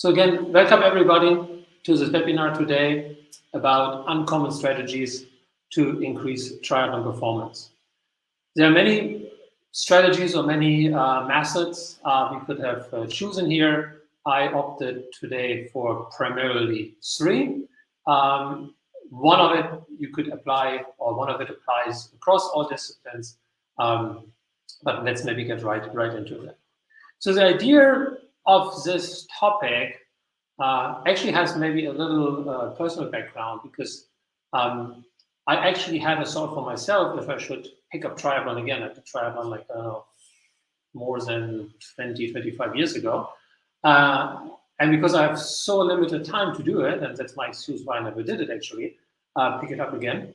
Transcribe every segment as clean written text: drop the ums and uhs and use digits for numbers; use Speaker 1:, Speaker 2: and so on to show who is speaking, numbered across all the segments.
Speaker 1: So again, welcome everybody to this webinar today about uncommon strategies to increase triathlon performance. There are many strategies or many methods we could have chosen here. I opted today for primarily three. One of it you could apply, or one of it applies across all disciplines, but let's maybe get right into that. So the idea of this topic actually has maybe a little personal background, because I actually had a thought for myself if I should pick up triathlon again. I did triathlon like more than 20, 25 years ago. And because I have so limited time to do it, and that's my excuse why I never did it actually, pick it up again.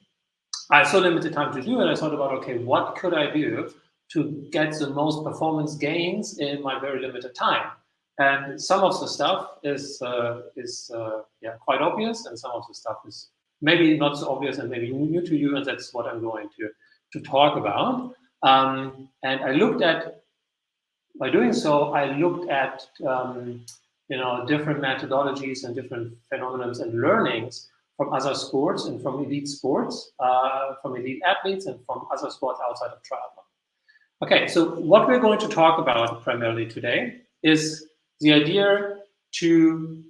Speaker 1: I have so limited time to do it, I thought about, okay, what could I do to get the most performance gains in my very limited time? And some of the stuff is quite obvious, and some of the stuff is maybe not so obvious and maybe new to you, and that's what I'm going to talk about. And I looked at, by doing so, I looked at different methodologies and different phenomena and learnings from other sports and from elite sports, from elite athletes and from other sports outside of triathlon. Okay, so what we're going to talk about primarily today is the idea to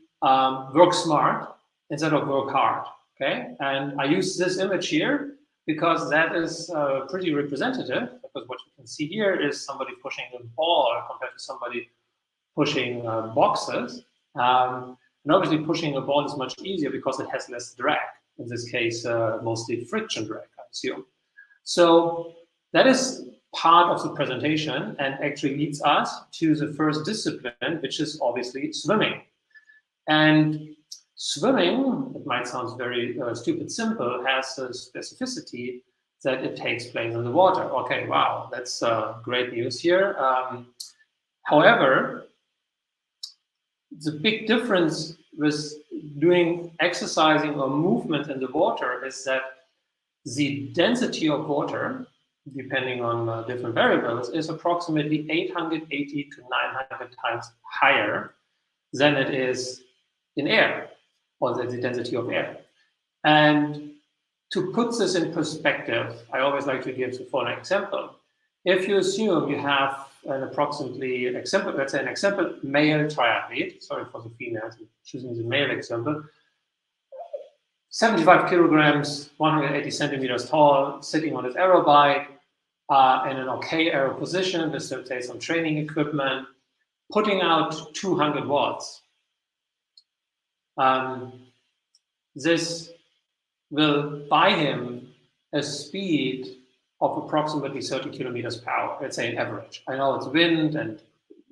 Speaker 1: work smart instead of work hard. Okay, and I use this image here because that is pretty representative, because what you can see here is somebody pushing a ball compared to somebody pushing boxes. And obviously pushing a ball is much easier because it has less drag. In this case, mostly friction drag, I assume. So that is part of the presentation and actually leads us to the first discipline, which is obviously swimming. And swimming, it might sound very stupid simple, has a specificity that it takes place in the water. Okay, wow, that's great news here. However, the big difference with doing exercising or movement in the water is that the density of water, depending on different variables, is approximately 880 to 900 times higher than it is in air, or the density of air. And to put this in perspective, I always like to give the following example. If you assume you have an approximately example, let's say an example male triathlete, sorry for the females, I'm choosing the male example, 75 kilograms, 180 centimeters tall, sitting on his aero bike, in an okay aero position with, let's say, some training equipment, putting out 200 watts. This will buy him a speed of approximately 30 kilometers per hour, let's say an average. I know it's wind and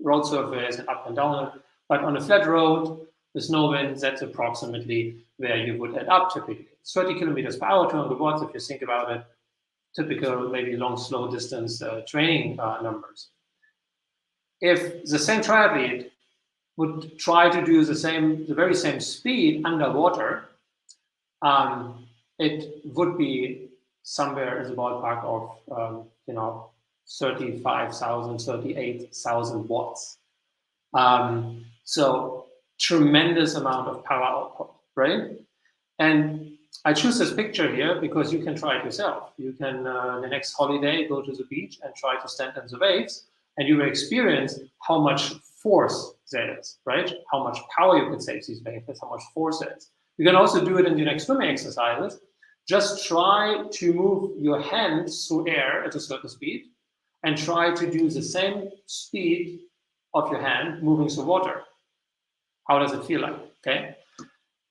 Speaker 1: road surface and up and down, but on a flat road with no wind, that's approximately where you would end up typically. 30 kilometers per hour, 200 watts, if you think about it, typical maybe long, slow distance training numbers. If the same triathlete would try to do the very same speed underwater, it would be somewhere in the ballpark of 35,000, 38,000 watts. So tremendous amount of power output, right? And I choose this picture here because you can try it yourself. You can, the next holiday, go to the beach and try to stand in the waves, and you will experience how much force there is, right? How much power you can save these waves, how much force there is. You can also do it in your next swimming exercises. Just try to move your hands through air at a certain speed and try to do the same speed of your hand moving through water. How does it feel like? Okay.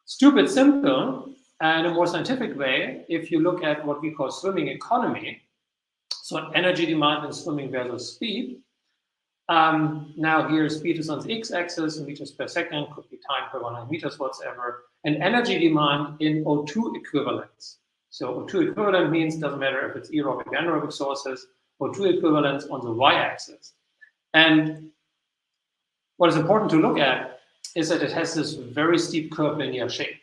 Speaker 1: Stupid simple, and a more scientific way, if you look at what we call swimming economy, so energy demand in swimming versus speed. Now here speed is on the x-axis, meters per second, could be time per 100 meters, whatsoever, and energy demand in O2 equivalents. So O2 equivalent means, doesn't matter if it's aerobic or anaerobic sources, O2 equivalents on the y-axis. And what is important to look at is that it has this very steep curvilinear shape,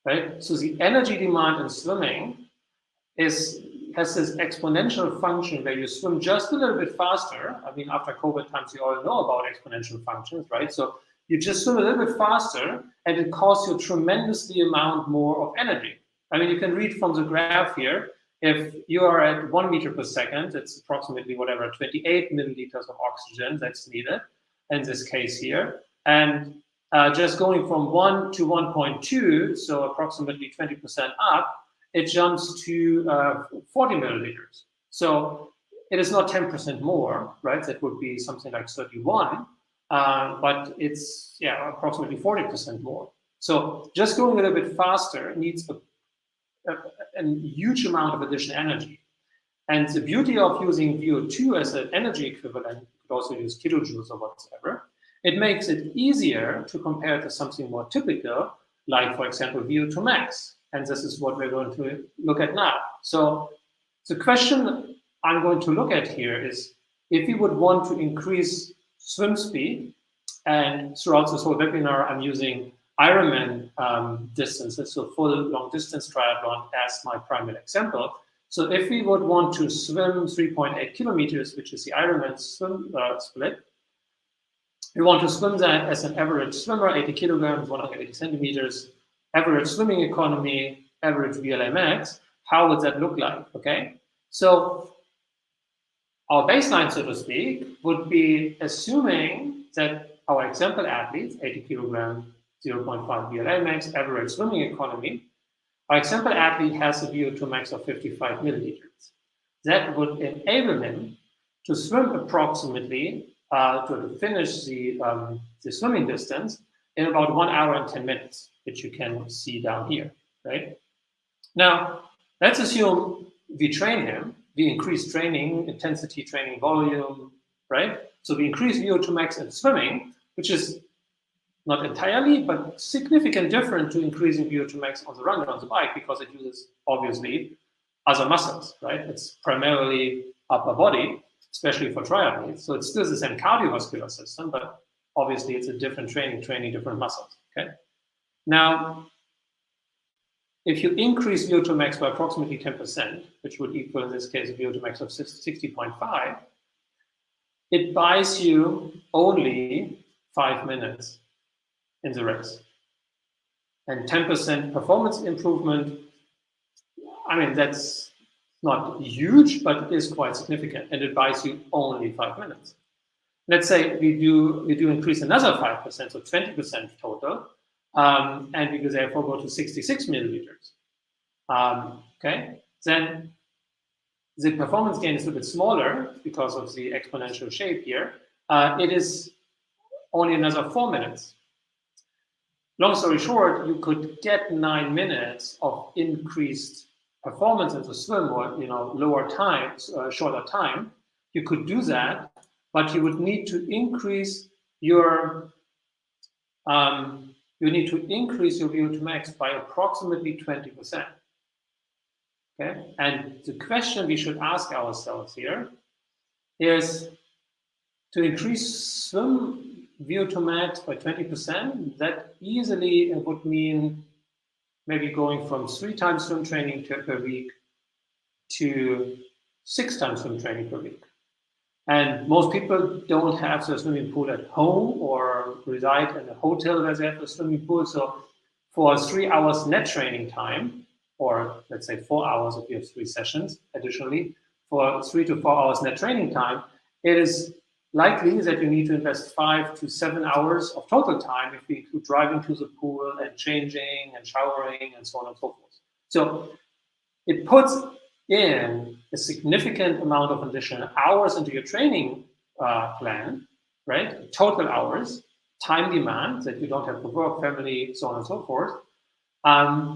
Speaker 1: right? So the energy demand in swimming has this exponential function where you swim just a little bit faster. I mean, after COVID times, you all know about exponential functions, right? So you just swim a little bit faster, and it costs you a tremendously amount more of energy. I mean, you can read from the graph here, if you are at 1 meter per second, it's approximately whatever, 28 milliliters of oxygen that's needed in this case here. And just going from 1 to 1.2, so approximately 20% up, it jumps to 40 milliliters. So it is not 10% more, right? That would be something like 31, but it's approximately 40% more. So just going a little bit faster needs a huge amount of additional energy. And the beauty of using VO2 as an energy equivalent, you could also use kilojoules or whatever, it makes it easier to compare to something more typical, like, for example, VO2 max. And this is what we're going to look at now. So the question I'm going to look at here is, if you would want to increase swim speed, and throughout this whole webinar, I'm using Ironman distances, so full long distance triathlon as my primary example. So if we would want to swim 3.8 kilometers, which is the Ironman swim split, we want to swim that as an average swimmer, 80 kilograms, 180 centimeters, average swimming economy, average VLA max. How would that look like? Okay, so our baseline, so to speak, would be assuming that our example athletes, 80 kilogram, 0.5 VLA max, average swimming economy, our example athlete has a VO2 max of 55 milliliters. That would enable him to swim approximately, to finish the swimming distance in about 1 hour and 10 minutes, which you can see down here, right? Now, let's assume we train him, we increase training, intensity, training volume, right? So we increase VO2 max in swimming, which is not entirely, but significant different to increasing VO2 max on the run or on the bike, because it uses, obviously, other muscles, right? It's primarily upper body, especially for triathletes. So it's still the same cardiovascular system, but obviously it's a different training different muscles, okay? Now, if you increase VO2 max by approximately 10%, which would equal, in this case, a VO2 max of 60.5, it buys you only 5 minutes in the race. And 10% performance improvement, I mean, that's not huge, but it is quite significant, and it buys you only 5 minutes. Let's say we do increase another 5%, so 20% total, and we therefore go to 66 milliliters. Okay, then the performance gain is a little bit smaller because of the exponential shape here. It is only another 4 minutes. Long story short, you could get 9 minutes of increased performance in the swim, or lower time, shorter time. You could do that, but you would need to increase your VO2 max by approximately 20%. Okay, and the question we should ask ourselves here is, to increase swim VO2 max by 20%, that easily would mean maybe going from 3 times swim training per week to 6 times swim training per week. And most people don't have the swimming pool at home or reside in a hotel where they have a swimming pool. So for 3 hours net training time, or let's say 4 hours if you have 3 sessions additionally, for 3 to 4 hours net training time, it is likely that you need to invest 5 to 7 hours of total time if we include driving to the pool and changing and showering and so on and so forth. So it puts in a significant amount of additional hours into your training plan, right? Total hours, time demand that you don't have for work, family, so on and so forth,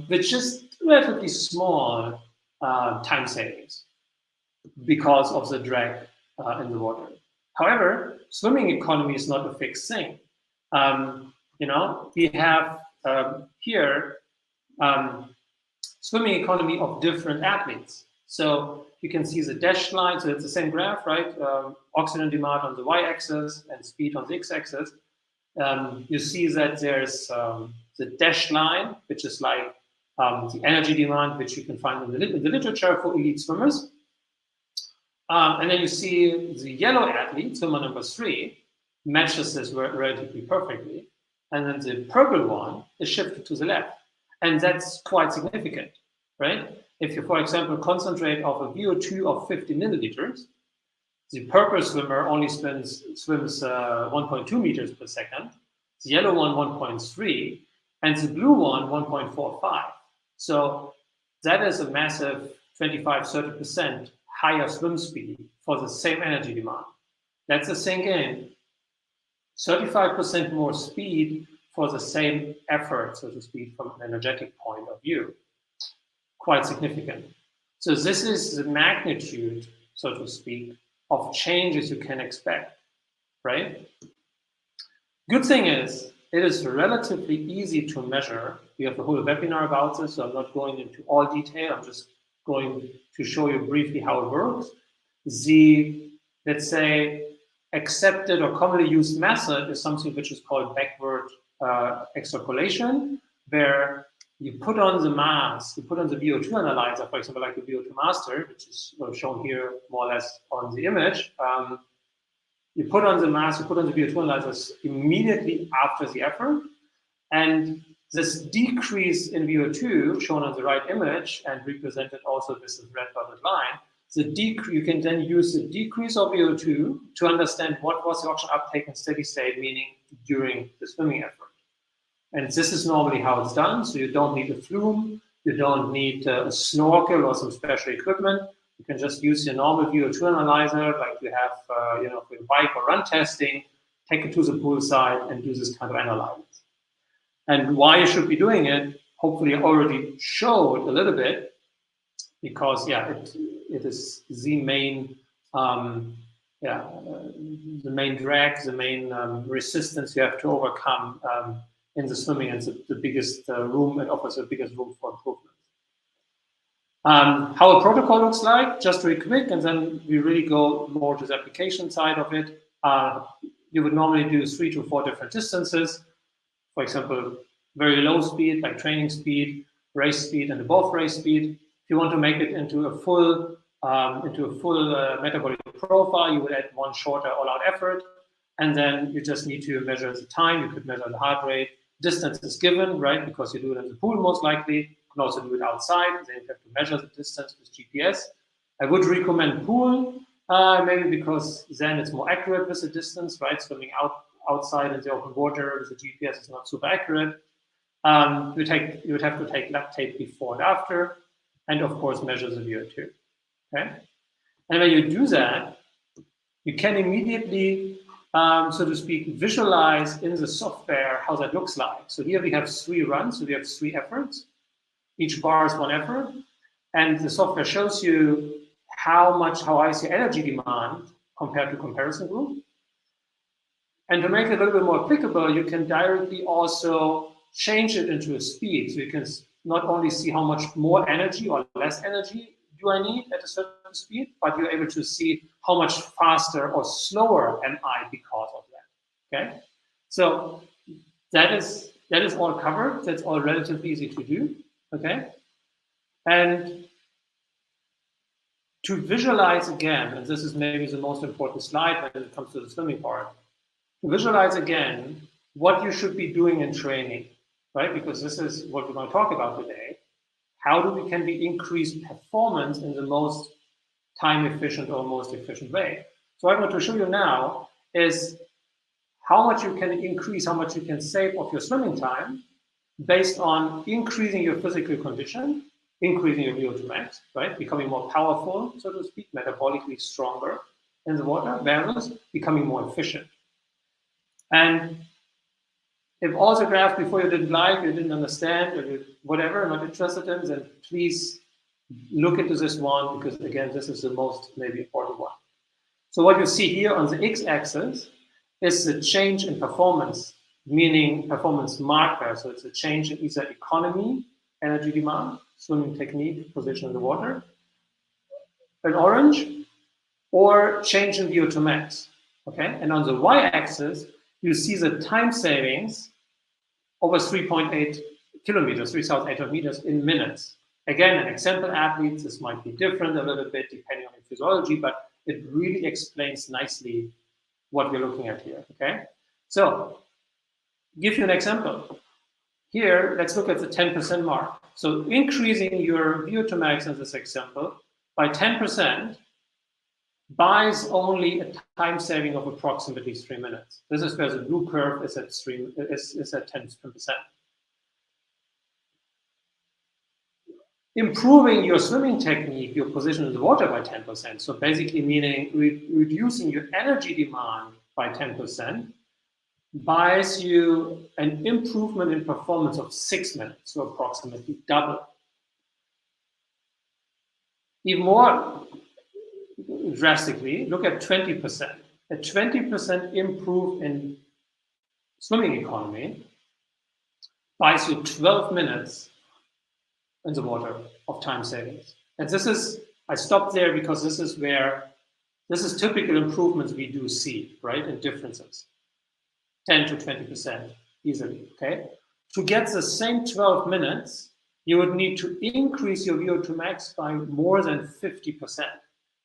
Speaker 1: with just relatively small time savings because of the drag in the water. However, swimming economy is not a fixed thing. We have here swimming economy of different athletes. So you can see the dashed line, so it's the same graph, right? Oxygen demand on the y-axis and speed on the x-axis. You see that there's the dashed line, which is like the energy demand, which you can find in the literature for elite swimmers. And then you see the yellow athlete, swimmer number 3, matches this relatively perfectly. and then the purple one is shifted to the left. And that's quite significant, right? If you, for example, concentrate of a VO2 of 50 milliliters, the purple swimmer only swims 1.2 meters per second, the yellow one 1.3, and the blue one 1.45. So that is a massive 25-30% higher swim speed for the same energy demand. That's the sink in. 35% more speed for the same effort, so to speak, from an energetic point of view. Quite significant. So this is the magnitude, so to speak, of changes you can expect, right? Good thing is, it is relatively easy to measure. We have a whole webinar about this, so I'm not going into all detail. I'm just going to show you briefly how it works. The, let's say, accepted or commonly used method is something which is called backward extrapolation, where you put on the mass, you put on the VO2 analyzer, for example, like the VO2 master, which is shown here more or less on the image. You put on the mass, you put on the VO2 analyzers immediately after the effort, and this decrease in VO2, shown on the right image and represented also with this red dotted line, you can then use the decrease of VO2 to understand what was the oxygen uptake in steady state, meaning during the swimming effort. And this is normally how it's done. So you don't need a flume, you don't need a snorkel or some special equipment. You can just use your normal VO2 analyzer, like you have, for bike or run testing, take it to the poolside and do this kind of analysis. And why you should be doing it, hopefully I already showed a little bit, because it is the main the main drag, the main resistance you have to overcome in the swimming, and the biggest room, it offers the biggest room for improvement. How a protocol looks like, just very quick, and then we really go more to the application side of it. You would normally do 3 to 4 different distances. For example, very low speed, like training speed, race speed, and above race speed. If you want to make it into a full metabolic profile, you would add one shorter all-out effort, and then you just need to measure the time. You could measure the heart rate. Distance is given, right? Because you do it in the pool most likely. You can also do it outside. Then you have to measure the distance with GPS. I would recommend pool, maybe because then it's more accurate with the distance, right? Swimming outside in the open water with the GPS is not super accurate. You would have to take lactate before and after, and of course measure the VO2. Okay, and when you do that, you can immediately, so to speak, visualize in the software how that looks like. So here we have 3 runs, so we have 3 efforts. Each bar is 1 effort, and the software shows you how high is your energy demand compared to comparison group. And to make it a little bit more applicable, you can directly also change it into a speed. So you can not only see how much more energy or less energy do I need at a certain speed, but you're able to see how much faster or slower am I because of that. Okay, so that is all covered. That's all relatively easy to do. Okay, and to visualize again, and this is maybe the most important slide when it comes to the swimming part. To visualize again what you should be doing in training, right? Because this is what we're going to talk about today. How can we increase performance in the most time efficient or most efficient way? So what I'm going to show you now is how much you can increase, how much you can save of your swimming time based on increasing your physical condition, increasing your VO2 max, right? Becoming more powerful, so to speak, metabolically stronger in the water, versus becoming more efficient. And if all the graphs before you didn't like, you didn't understand, or you, whatever, not interested in, then please look into this one, because again, this is the most maybe important one. So what you see here on the x-axis is the change in performance, meaning performance marker. So it's a change in either economy, energy demand, swimming technique, position in the water, in orange, or change in VO2 max. Okay, and on the y-axis, you see the time savings over 3.8 kilometers, 3,800 meters in minutes. Again, an example athlete, this might be different a little bit depending on your physiology, but it really explains nicely what we're looking at here, okay? So give you an example. Here, let's look at the 10% mark. So increasing your VO2 max in this example by 10% buys only a time saving of approximately 3 minutes. This is where the blue curve is at 10%. Improving your swimming technique, your position in the water by 10%. So basically meaning reducing your energy demand by 10% buys you an improvement in performance of 6 minutes, so approximately double. Even more drastically, look at 20%. A 20% improve in swimming economy buys you 12 minutes in the water of time savings. And this is, I stopped there because this is typical improvements we do see, right, in differences. 10 to 20% easily, okay? To get the same 12 minutes, you would need to increase your VO2 max by more than 50%.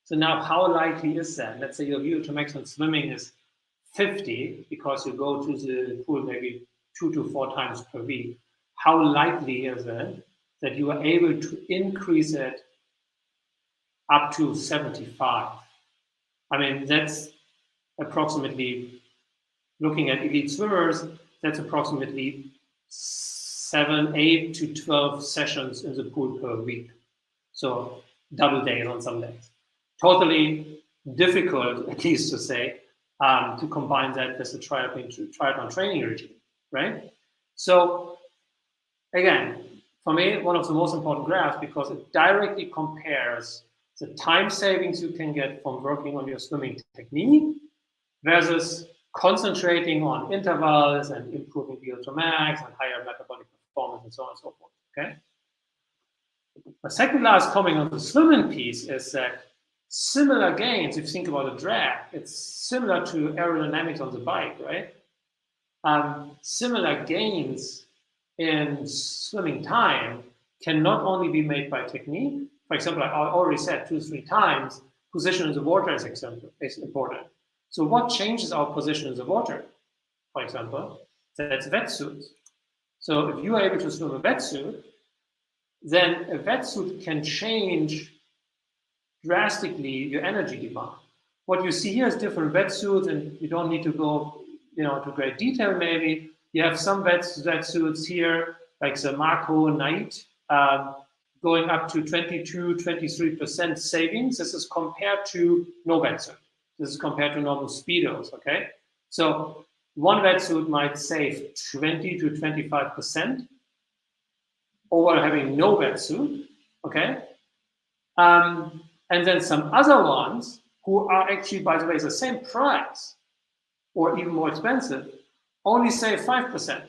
Speaker 1: So now how likely is that? Let's say your VO2 max on swimming is 50 because you go to the pool maybe 2 to 4 times per week. How likely is it that you are able to increase it up to 75? I mean, that's approximately, looking at elite swimmers, that's approximately 7, 8 to 12 sessions in the pool per week. So double days on some days. Totally difficult, at least to say, to combine that with a triathlon training regime, right? So again, for me, one of the most important graphs because it directly compares the time savings you can get from working on your swimming technique versus concentrating on intervals and improving VO2 max and higher metabolic performance and so on and so forth, okay? The second last comment on the swimming piece is that similar gains, if you think about a drag, it's similar to aerodynamics on the bike, right? Similar gains in swimming time can not only be made by technique. For example, I already said 2 to 3 times, position in the water is important. So what changes our position in the water? For example, that's wetsuits. So if you are able to swim a wetsuit, then a wetsuit can change drastically your energy demand. What you see here is different wetsuits, and you don't need to go, to great detail. Maybe you have some wetsuits here, like the Marco Night, going up to 22, 23% savings. This is compared to no wetsuit. This is compared to normal speedos. Okay, so one wetsuit might save 20 to 25% over having no wetsuit. Okay. And then some other ones who are actually, by the way, the same price or even more expensive, only save 5%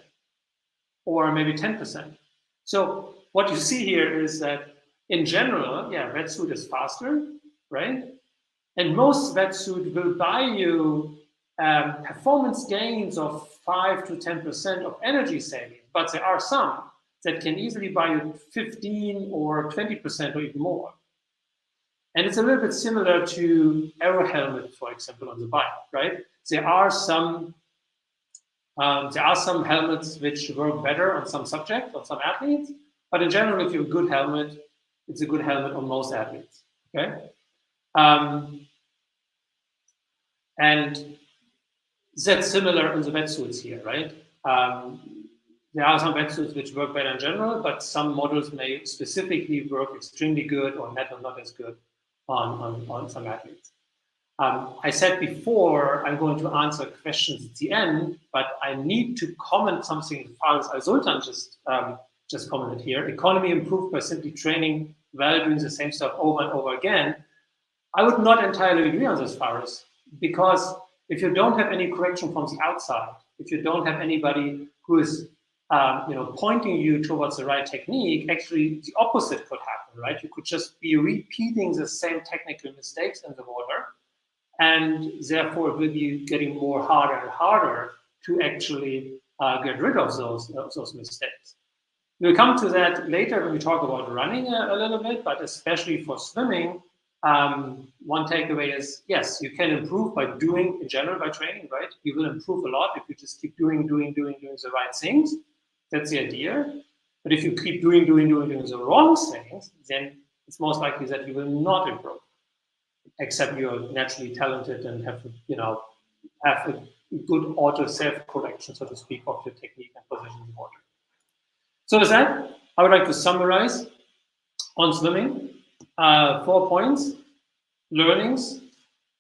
Speaker 1: or maybe 10%. So what you see here is that in general, wetsuit is faster, right? And most wetsuit will buy you performance gains of 5 to 10% of energy savings, but there are some that can easily buy you 15 or 20% or even more. And it's a little bit similar to aero helmet, for example, on the bike, right? There are some helmets which work better on some subjects, on some athletes, but in general, if you have a good helmet, it's a good helmet on most athletes, okay? And that's similar in the wetsuits here, right? There are some wetsuits which work better in general, but some models may specifically work extremely good or not as good on some athletes. I said before I'm going to answer questions at the end, but I need to comment something as far as Sultan just commented here. Economy improved by simply training while doing the same stuff over and over again. I would not entirely agree on this, Faris, because if you don't have any correction from the outside, if you don't have anybody who is pointing you towards the right technique, actually the opposite could happen, right? You could just be repeating the same technical mistakes in the water, and therefore it will be getting harder and harder to actually get rid of those mistakes. We'll come to that later when we talk about running a little bit, but especially for swimming, one takeaway is, yes, you can improve by doing, in general, by training, right? You will improve a lot if you just keep doing the right things. That's the idea. But if you keep doing the wrong things, then it's most likely that you will not improve, except you're naturally talented and have, have a good auto self-correction, so to speak, of your technique and position in the water. So with that, I would like to summarize on swimming. 4 points. Learnings,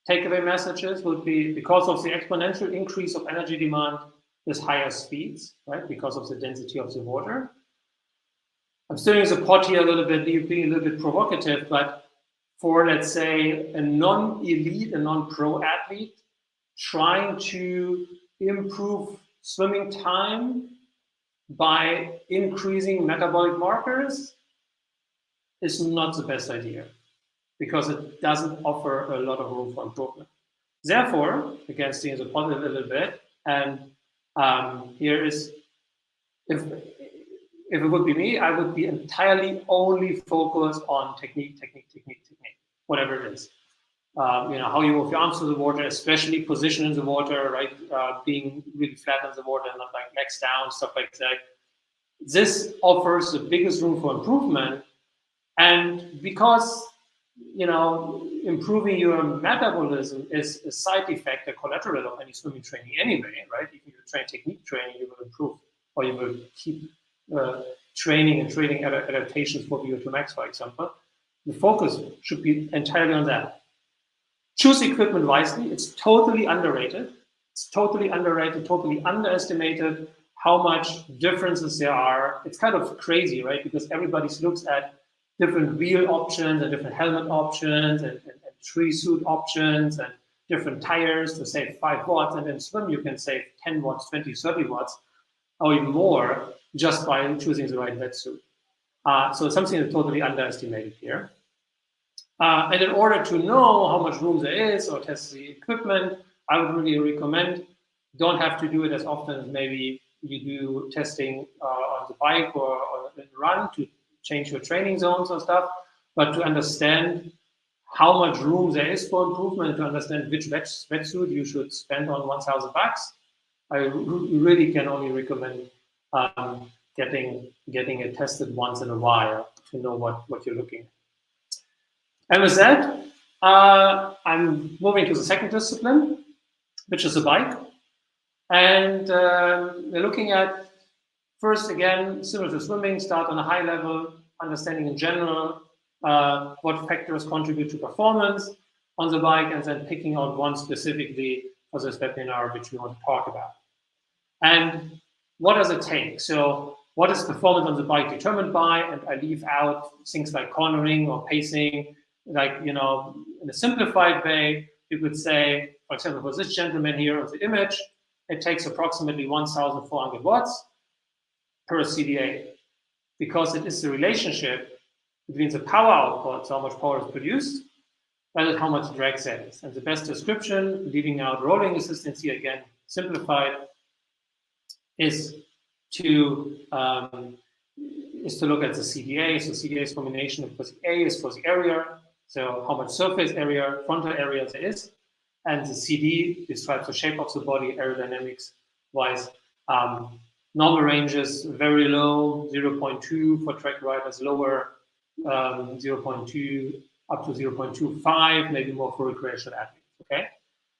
Speaker 1: takeaway messages would be, because of the exponential increase of energy demand, there's higher speeds, right? Because of the density of the water. I'm stirring the pot here a little bit, being a little bit provocative, but for, let's say, a non-elite, a non-pro athlete trying to improve swimming time by increasing metabolic markers is not the best idea, because it doesn't offer a lot of room for improvement. Therefore, again, steering the pot a little bit, and here is, if it would be me, I would be entirely only focused on technique, whatever it is. How you move your arms through the water, especially position in the water, right? Being really flat in the water and not like legs down, stuff like that. This offers the biggest room for improvement. And because, improving your metabolism is a side effect, a collateral of any swimming training anyway, right? If you train technique training, you will improve, or you will keep training and training adaptations for VO2 max, for example. The focus should be entirely on that. Choose equipment wisely. It's totally underrated. It's totally underrated, totally underestimated how much differences there are. It's kind of crazy, right? Because everybody looks at different wheel options and different helmet options and tree suit options and different tires to save 5 watts. And in swim, you can save 10 watts, 20, 30 watts, or even more, just by choosing the right wetsuit. So something that's totally underestimated here. And in order to know how much room there is or test the equipment, I would really recommend, don't have to do it as often as maybe you do testing on the bike or in run to change your training zones and stuff, but to understand how much room there is for improvement, to understand which wetsuit you should spend on $1,000. I really can only recommend getting it tested once in a while to know what you're looking at. And with that, I'm moving to the second discipline, which is the bike. And we're looking at, first, again, similar to swimming, start on a high level, understanding in general what factors contribute to performance on the bike, and then picking out one specifically for this webinar, which we want to talk about. And what does it take? So what is performance on the bike determined by? And I leave out things like cornering or pacing. Like, in a simplified way, you could say, for example, for this gentleman here on the image, it takes approximately 1,400 watts per CDA, because it is the relationship between the power output, so how much power is produced, and how much drag that is. And the best description, leaving out rolling resistance here, again, simplified, is to look at the CDA. So CDA is combination of, because A is for the area, so how much surface area, frontal area there is, and the CD describes the shape of the body, aerodynamics wise. Normal ranges very low, 0.2 for track riders, lower 0.2 up to 0.25, maybe more for recreational athletes. Okay,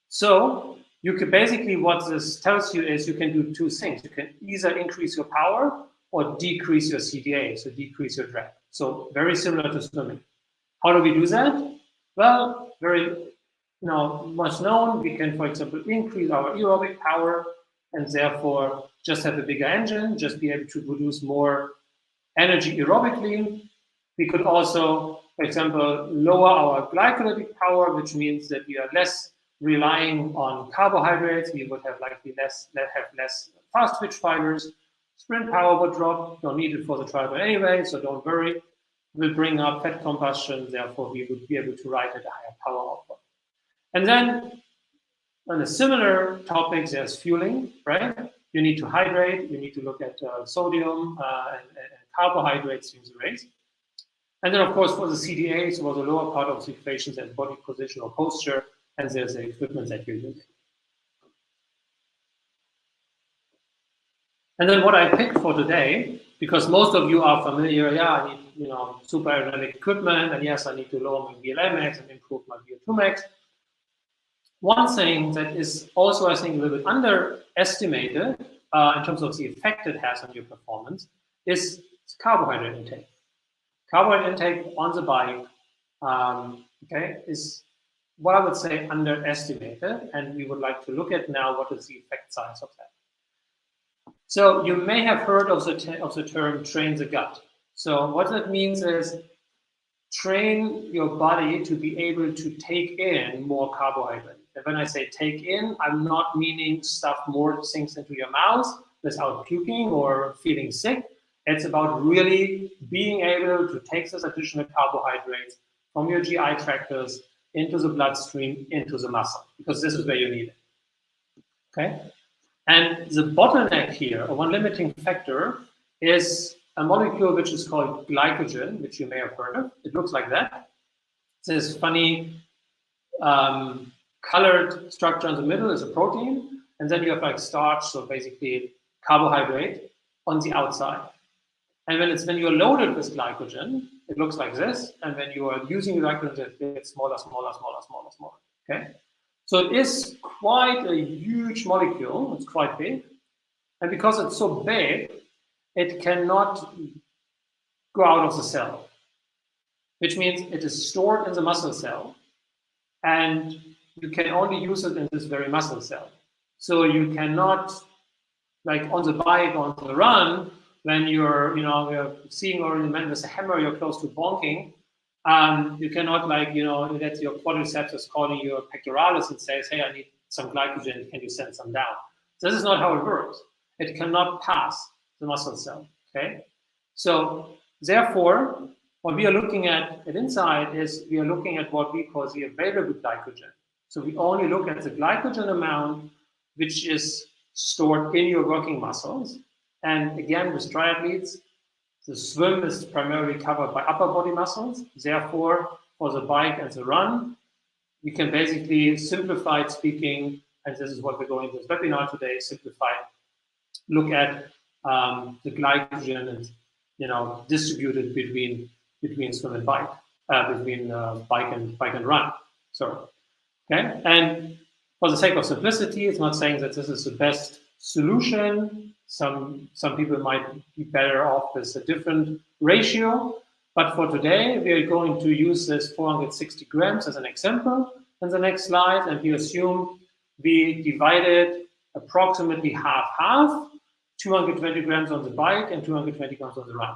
Speaker 1: so you can basically, what this tells you is you can do two things. You can either increase your power or decrease your CDA, so decrease your drag. So very similar to swimming. How do we do that? Well, very much known. We can, for example, increase our aerobic power and therefore just have a bigger engine, just be able to produce more energy aerobically. We could also, for example, lower our glycolytic power, which means that we are less relying on carbohydrates. We would have likely less fast twitch fibers. Sprint power would drop. Don't need it for the triathlon anyway, so don't worry. Will bring up fat combustion, therefore we would be able to ride at a higher power output. And then on a similar topic, there's fueling, right? You need to hydrate, you need to look at sodium and carbohydrates during the race. And then, of course, for the CDAs, for the lower part of the equation, there's body position or posture, and there's the equipment that you're using. And then what I picked for today, because most of you are familiar, I need super aerodynamic equipment, and yes, I need to lower my VLA max and improve my VO2 max. One thing that is also, I think, a little bit underestimated in terms of the effect it has on your performance is carbohydrate intake. Carbohydrate intake on the bike, is what I would say underestimated, and we would like to look at now what is the effect size of that. So you may have heard of the term train the gut. So what that means is train your body to be able to take in more carbohydrate. And when I say take in, I'm not meaning stuff more things into your mouth without puking or feeling sick. It's about really being able to take this additional carbohydrates from your GI tractors into the bloodstream, into the muscle, because this is where you need it. Okay? And the bottleneck here, or one limiting factor, is a molecule which is called glycogen, which you may have heard of. It looks like that. This funny colored structure in the middle is a protein, and then you have like starch, so basically carbohydrate on the outside. And when you're loaded with glycogen, it looks like this, and when you are using glycogen, it gets smaller. Okay? So it is quite a huge molecule, it's quite big. And because it's so big, it cannot go out of the cell, which means it is stored in the muscle cell, and you can only use it in this very muscle cell. So you cannot, like on the bike, on the run, when you're seeing or in a man with a hammer, you're close to bonking, you cannot that your quadriceps is calling your pectoralis and says, hey, I need some glycogen, can you send some down? This is not how it works. It cannot pass the muscle cell, okay? So therefore, what we are looking at inside is we are looking at what we call the available glycogen. So we only look at the glycogen amount which is stored in your working muscles. And again, with triathletes, the swim is primarily covered by upper body muscles. Therefore, for the bike and the run, we can basically, simplified speaking, and this is what we're going to this webinar today, simplified, look at the glycogen and distributed between swim and bike, between bike and run. Sorry. Okay, and for the sake of simplicity, it's not saying that this is the best solution. Some people might be better off with a different ratio, but for today, we are going to use this 460 grams as an example in the next slide, and we assume we divided approximately half, 220 grams on the bike and 220 grams on the run.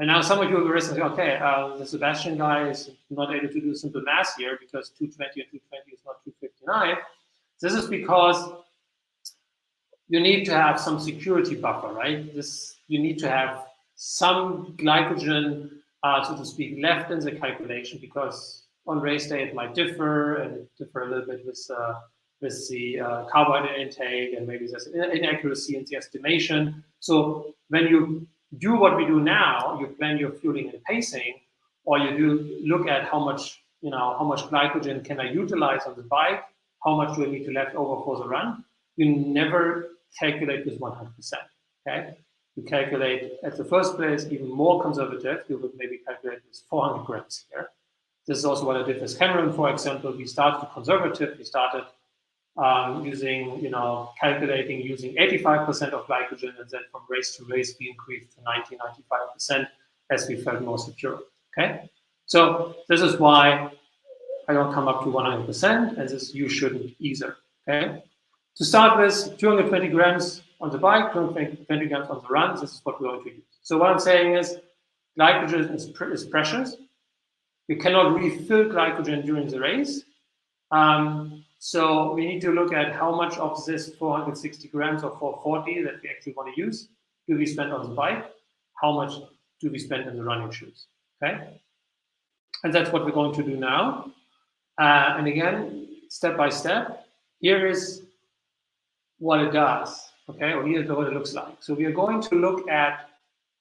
Speaker 1: And now some of you will say, okay, the Sebastian guy is not able to do simple math here because 220 and 220 is not 259. This is because you need to have some security buffer, right? You need to have some glycogen, so to speak, left in the calculation, because on race day it might differ, and it differ a little bit with the carbohydrate intake, and maybe there's inaccuracy in the estimation. So when you do what we do now, you plan your fueling and pacing, or you do look at how much glycogen can I utilize on the bike, how much do I need to left over for the run. You never calculate with 100%. Okay, you calculate at the first place even more conservative. You would maybe calculate with 400 grams here. This is also what I did with Cameron, for example. We started conservative. We started calculating using 85% of glycogen, and then from race to race, we increased to 90-95% as we felt more secure. Okay, so this is why I don't come up to 100%, and this you shouldn't either. Okay, to start with, 220 grams on the bike, 220 grams on the run. This is what we're going to use. So what I'm saying is, glycogen is precious. You cannot refill glycogen during the race. So we need to look at how much of this 460 grams or 440 that we actually want to use do we spend on the bike, how much do we spend in the running shoes, okay? And that's what we're going to do now. And again, step by step, here is what it does, okay? Or here's what it looks like. So we are going to look at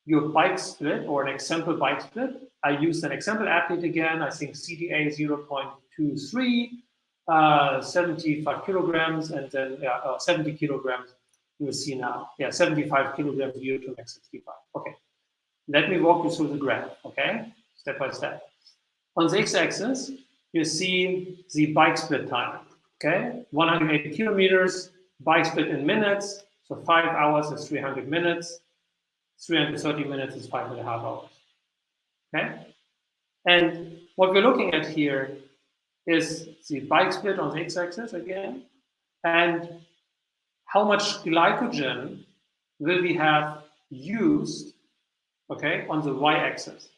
Speaker 1: your bike split, or an example bike split, I used an example athlete again. I think CDA 0.23, 75 kilograms, and then 70 kilograms. You will see now. Yeah, 75 kilograms VO2 max 65. Okay. Let me walk you through the graph, okay? Step by step. On the x-axis, you see the bike split time, okay? 180 kilometers, bike split in minutes. So 5 hours is 300 minutes. 330 minutes is 5.5 hours, okay? And what we're looking at here is the bike split on the x-axis again, and how much glycogen will we have used, okay, on the y-axis.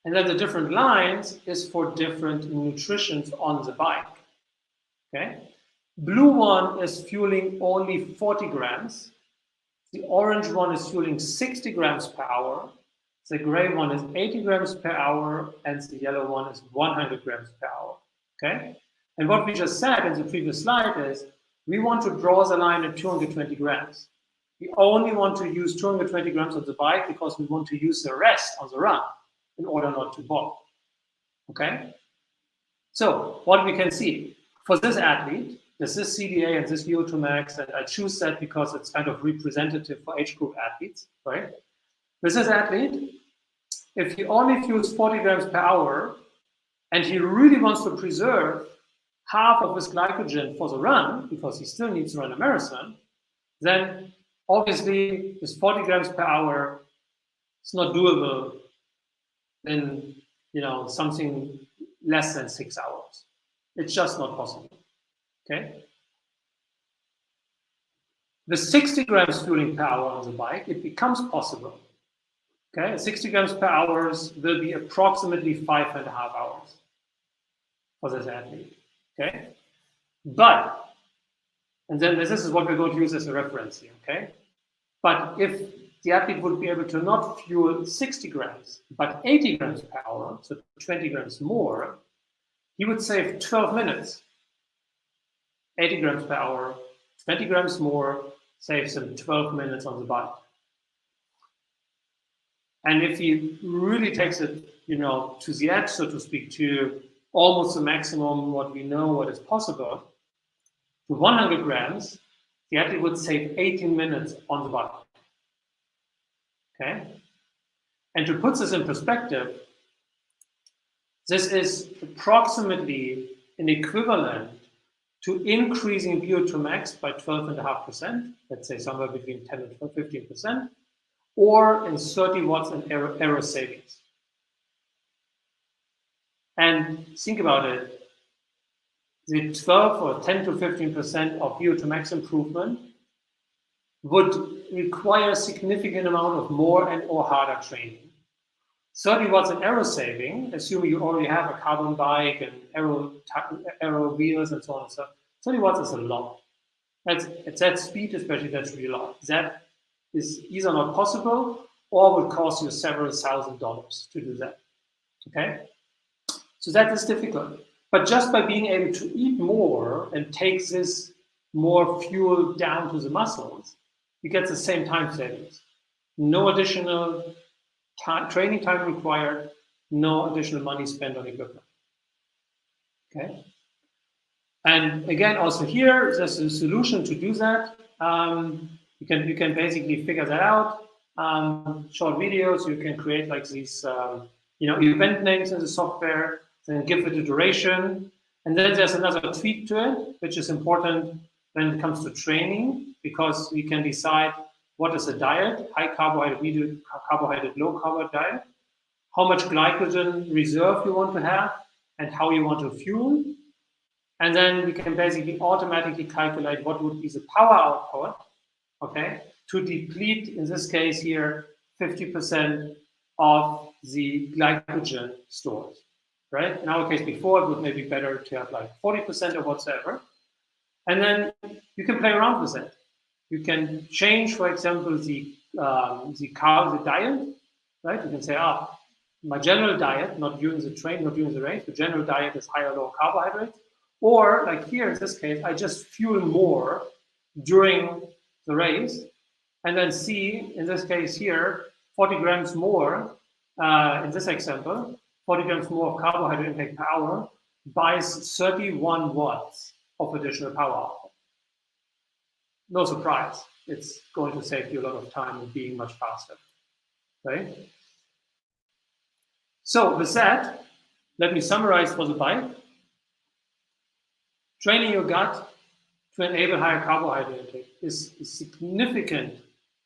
Speaker 1: And then the different lines is for different nutritions on the bike, okay? Blue one is fueling only 40 grams. The orange one is fueling 60 grams per hour. The gray one is 80 grams per hour, and the yellow one is 100 grams per hour, okay? And what we just said in the previous slide is we want to draw the line at 220 grams. We only want to use 220 grams on the bike because we want to use the rest on the run in order not to bulk, okay? So what we can see, for this athlete, this is CDA and this VO2 max, and I choose that because it's kind of representative for age group athletes, right? With this athlete, if he only fuels 40 grams per hour and he really wants to preserve half of his glycogen for the run, because he still needs to run a marathon, then obviously this 40 grams per hour is not doable in something less than 6 hours. It's just not possible, okay? With 60 grams fueling per hour on the bike, it becomes possible. Okay, 60 grams per hour will be approximately 5.5 hours for this athlete. Okay, but, and then this is what we're going to use as a reference here. Okay, but if the athlete would be able to not fuel 60 grams, but 80 grams per hour, so 20 grams more, he would save 12 minutes. 80 grams per hour, 20 grams more, saves him 12 minutes on the bike. And if he really takes it, to the edge, so to speak, to almost the maximum what we know what is possible, to 100 grams, the athlete would save 18 minutes on the bike. Okay? And to put this in perspective, this is approximately an equivalent to increasing VO2 max by 12.5%, let's say somewhere between 10 and 15%, or in 30 watts in aero savings. And think about it, the 12 or 10 to 15% of VO2 max improvement would require a significant amount of more and or harder training. 30 watts in aero saving, assuming you already have a carbon bike and aero wheels and so on and so on, 30 watts is a lot. At that speed especially, that's really a lot. That is either not possible or would cost you several $1,000s to do that, okay? So that is difficult. But just by being able to eat more and take this more fuel down to the muscles, you get the same time savings. No additional training time required, no additional money spent on equipment, okay? And again, also here, there's a solution to do that. You can basically figure that out. Short videos, you can create like these, event names in the software, then give it a duration. And then there's another tweak to it, which is important when it comes to training, because we can decide what is a diet, high carbohydrate, medium carbohydrate, low carb diet, how much glycogen reserve you want to have, and how you want to fuel. And then we can basically automatically calculate what would be the power output, okay, to deplete, in this case here, 50% of the glycogen stores, right? In our case before, it would maybe be better to have like 40% or whatsoever. And then you can play around with it. You can change, for example, the diet, right? You can say, my general diet, not during the train, not during the race, the general diet is high or low carbohydrates. Or like here in this case, I just fuel more during the race, and then see, in this case here, 40 grams more, in this example, 40 grams more of carbohydrate intake per hour buys 31 watts of additional power output. No surprise, it's going to save you a lot of time and being much faster, right? So with that, let me summarize for the bike. Training your gut to enable higher carbohydrate intake is significant,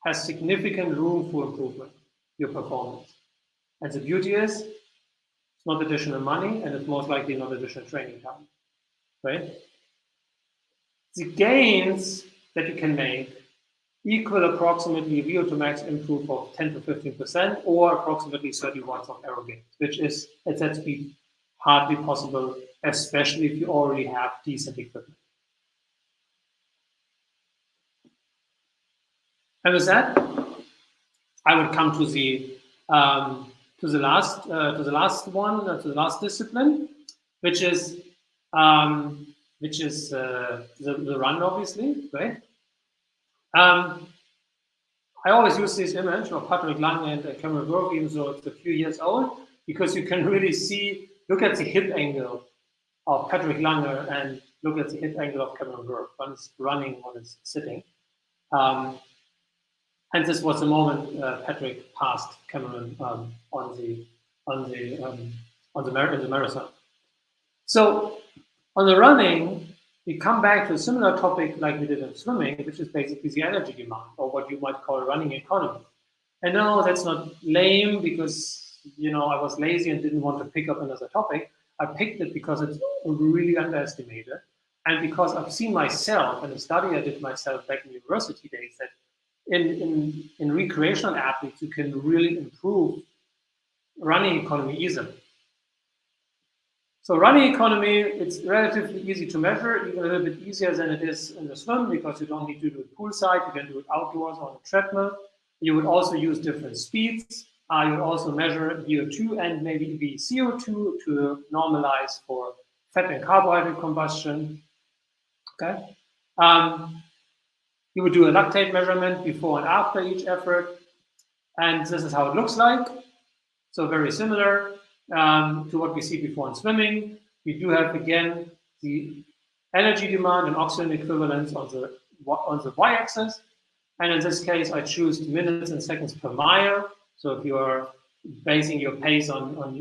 Speaker 1: has significant room for improvement, your performance. And the beauty is, it's not additional money, and it's most likely not additional training time, right? The gains that you can make equal approximately VO2 max improve of 10 to 15%, or approximately 30 watts of aero gains, which is at that speed hardly possible, especially if you already have decent equipment. And with that, I would come to the last discipline, which is the run, obviously, right? I always use this image of Patrick Lange and Cameron Burke, even though it's a few years old, because you can really see, look at the hip angle of Patrick Lange and look at the hip angle of Cameron Burke. One is running, one is sitting. And this was the moment Patrick passed Cameron in the marathon. So on the running, we come back to a similar topic like we did in swimming, which is basically the energy demand, or what you might call running economy. And no, that's not lame because I was lazy and didn't want to pick up another topic. I picked it because it's really underestimated, and because I've seen myself in a study I did myself back in university days that in recreational athletes you can really improve running economy easily. So running economy, it's relatively easy to measure, even a little bit easier than it is in the swim, because you don't need to do it poolside, you can do it outdoors on a treadmill. You would also use different speeds. You would also measure VO2 and maybe the CO2 to normalize for fat and carbohydrate combustion. Okay. You would do a lactate measurement before and after each effort. And this is how it looks like. So very similar to what we see before in swimming. We do have, again, the energy demand and oxygen equivalence on the y-axis. And in this case, I choose minutes and seconds per mile. So if you are basing your pace on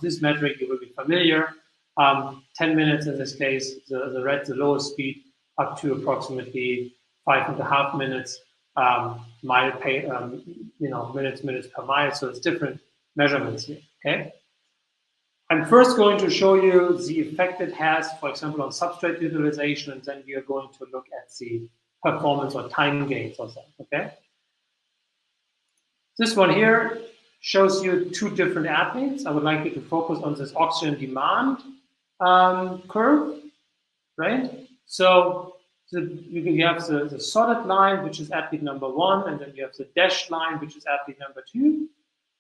Speaker 1: this metric, you will be familiar. 10 minutes in this case, the red, the lowest speed, up to approximately 5.5 minutes. Minutes per mile. So it's different measurements here. Okay. I'm first going to show you the effect it has, for example, on substrate utilization, and then we are going to look at the performance or time gains of that. Okay. This one here shows you two different athletes. I would like you to focus on this oxygen demand curve, right? So you have the solid line, which is athlete number 1, and then you have the dashed line, which is athlete number 2.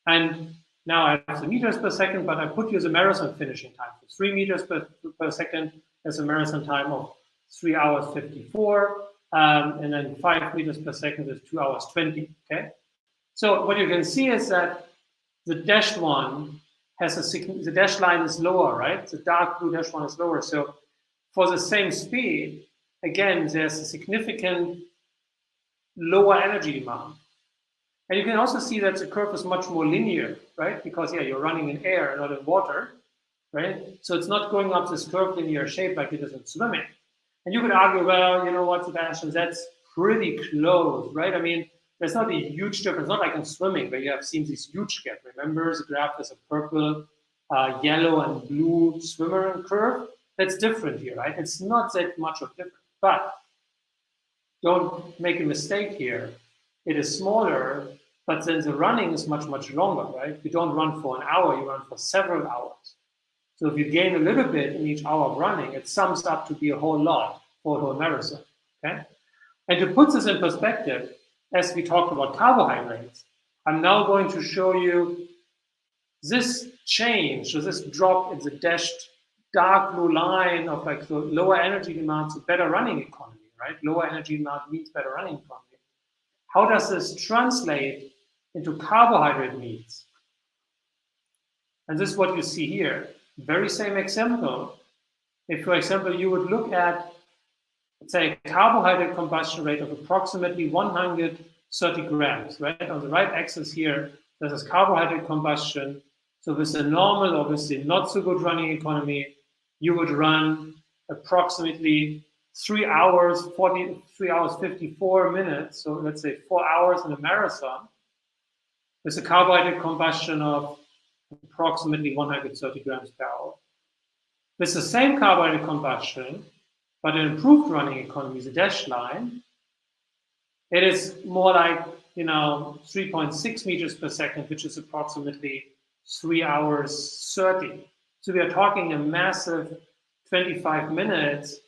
Speaker 1: And now I have the meters per second, but I put you the marathon finishing time. So 3 meters per second is a marathon time of 3 hours 54, and then 5 meters per second is 2 hours 20. Okay. So what you can see is that the dashed one has the dashed line is lower, right? The dark blue dashed one is lower. So for the same speed, again, there's a significant lower energy demand. And you can also see that the curve is much more linear, right? Because, you're running in air, not in water, right? So it's not going up this curved linear shape like it is in swimming. And you could argue, well, you know what, Sebastian, that's pretty close, right? I mean, there's not a huge difference, not like in swimming where you have seen this huge gap. Remember, the graph is a purple, yellow, and blue swimmer curve. That's different here, right? It's not that much of difference. But don't make a mistake here. It is smaller, but then the running is much, much longer, right? You don't run for an hour, you run for several hours. So if you gain a little bit in each hour of running, it sums up to be a whole lot for a whole marathon, okay? And to put this in perspective, as we talked about carbohydrates, I'm now going to show you this change, so this drop in the dashed dark blue line of like the lower energy demand to better running economy, right? Lower energy demand means better running economy. how does this translate into carbohydrate needs? And this is what you see here. Very same example. If, for example, you would look at, let's say, a carbohydrate combustion rate of approximately 130 grams, right? On the right axis here, this is carbohydrate combustion. So with a normal, obviously not so good running economy, you would run approximately 3 hours, 54 minutes. So let's say 4 hours in a marathon with a carbohydrate combustion of approximately 130 grams per hour. With the same carbohydrate combustion, but an improved running economy, the dashed line, it is more like 3.6 meters per second, which is approximately 3 hours 30. So we are talking a massive 25 minutes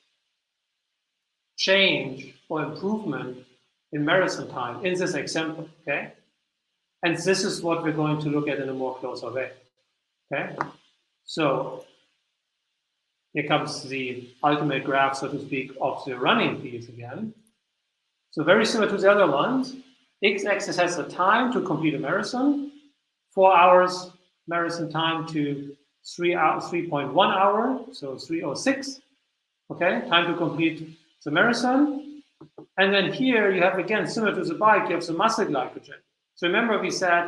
Speaker 1: change or improvement in marathon time in this example, okay? And this is what we're going to look at in a more closer way, okay? So here comes the ultimate graph, so to speak, of the running piece again. So very similar to the other ones, x-axis has the time to complete a marathon, 4 hours marathon time to 3.1 hour, so 3:06, okay, time to complete the marathon. And then here you have, again, similar to the bike, you have the muscle glycogen. So remember we said,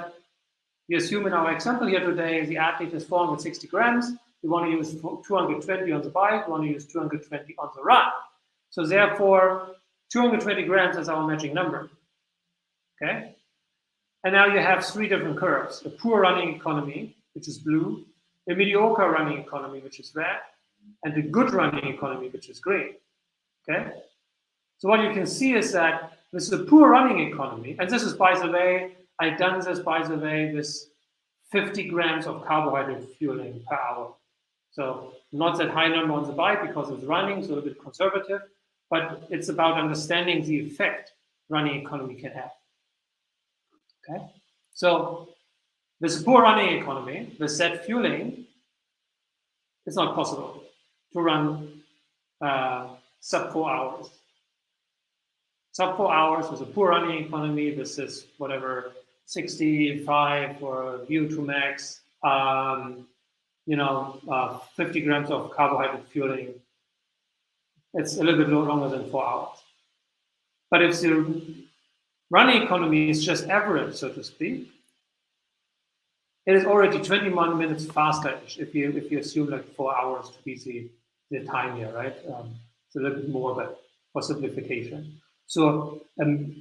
Speaker 1: we assume in our example here today, the athlete is 460 grams. We want to use 220 on the bike, we want to use 220 on the run. So therefore, 220 grams is our magic number, okay? And now you have 3 different curves: a poor running economy, which is blue, a mediocre running economy, which is red, and a good running economy, which is green, okay? So what you can see is that with the poor running economy, and this is, by the way, I've done this, by the way, with 50 grams of carbohydrate fueling per hour. So not that high number on the bike because it's running, so a bit conservative, but it's about understanding the effect running economy can have, okay? So with a poor running economy, with that fueling, it's not possible to run sub 4 hours. Sub 4 hours with a poor running economy, this is whatever, 65 or VO2 max, 50 grams of carbohydrate fueling. It's a little bit longer than 4 hours. But if the running economy is just average, so to speak, it is already 21 minutes faster if you assume like 4 hours to be the time here, right? It's a little bit more, but for simplification. So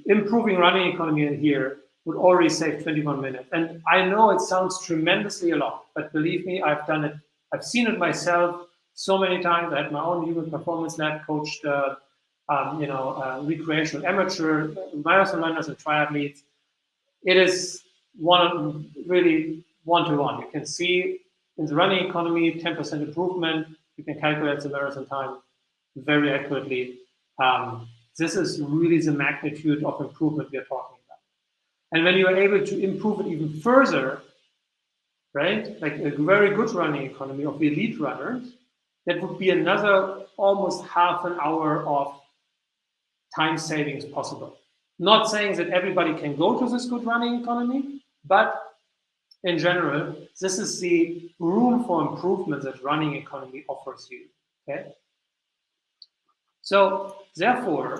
Speaker 1: improving running economy in here would already save 21 minutes. And I know it sounds tremendously a lot, but believe me, I've done it. I've seen it myself so many times. I had my own human performance lab, coached, recreational amateur marathon runners and triathletes. It is really one-to-one. You can see in the running economy, 10% improvement. You can calculate the marathon time very accurately. This is really the magnitude of improvement we are talking about. And when you are able to improve it even further, right, like a very good running economy of elite runners, that would be another almost half an hour of time savings possible. Not saying that everybody can go to this good running economy, but in general, this is the room for improvement that running economy offers you, okay? So therefore,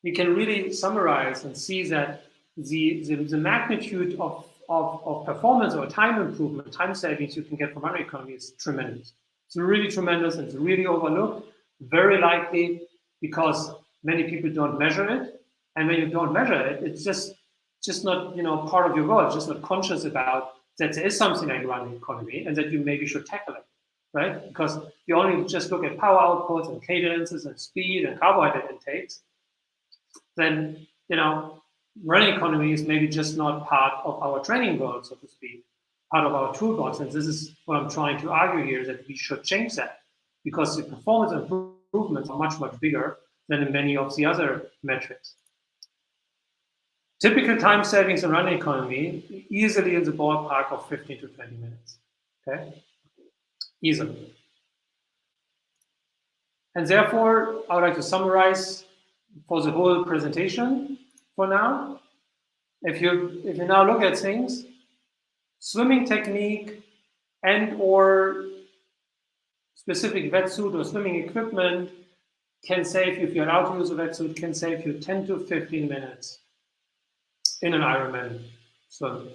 Speaker 1: we can really summarize and see that the magnitude of performance or time improvement, time savings you can get from running economy is tremendous. It's really tremendous, and it's really overlooked, very likely because many people don't measure it. And when you don't measure it, it's just not part of your goal. It's just not conscious about that there is something like running economy and that you maybe should tackle it, right? Because you only just look at power outputs and cadences and speed and carbohydrate intakes, then running economy is maybe just not part of our training goals, so to speak, part of our toolbox. And this is what I'm trying to argue here, that we should change that, because the performance improvements are much, much bigger than in many of the other metrics. Typical time savings in running economy, easily in the ballpark of 15 to 20 minutes, okay? Easily. And therefore, I would like to summarize for the whole presentation for now. If you now look at things, swimming technique and or specific wetsuit or swimming equipment can save you, if you're allowed to use a wetsuit, can save you 10 to 15 minutes in an Ironman swim.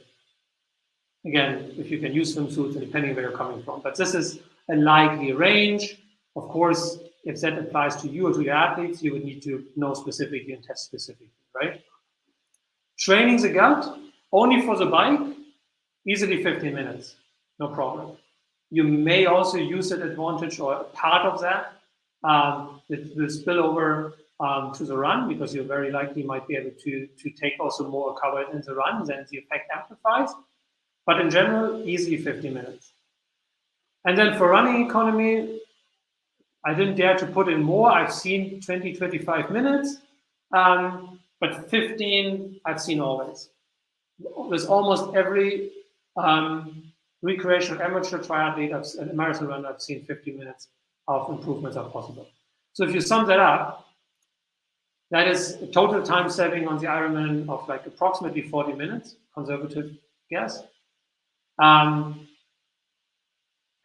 Speaker 1: Again, if you can use swimsuits, and depending where you're coming from. But this is a likely range. Of course, if that applies to you or to your athletes, you would need to know specifically and test specifically, right? Training the gut, only for the bike, easily 15 minutes, no problem. You may also use that advantage or a part of that that will spill over to the run, because you very likely might be able to take also more carbohydrate in the run, then the effect amplifies. But in general, easily 50 minutes. And then for running economy, I didn't dare to put in more. I've seen 20, 25 minutes, but 15 I've seen always. With almost every recreational amateur triathlete and marathon runner I've seen 50 minutes of improvements are possible. So if you sum that up, that is a total time saving on the Ironman of like approximately 40 minutes, conservative guess. And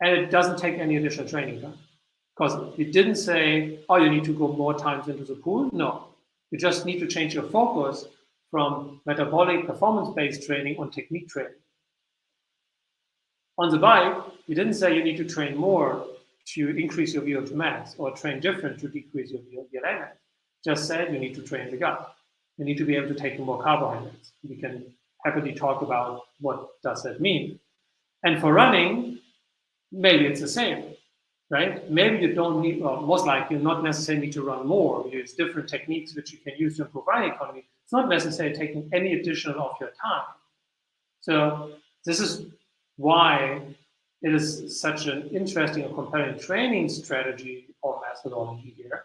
Speaker 1: it doesn't take any additional training time, because we didn't say, oh, you need to go more times into the pool. No, you just need to change your focus from metabolic performance-based training on technique training. On the bike, we didn't say you need to train more to increase your VO2 max or train different to decrease your VLA max. Just said you need to train the gut. You need to be able to take more carbohydrates. We can happily talk about what does that mean. And for running, maybe it's the same, right? Maybe you don't need, well, most likely, you not necessarily need to run more. You use different techniques which you can use to improve running economy. It's not necessarily taking any additional of your time. So this is why it is such an interesting and compelling training strategy or methodology here,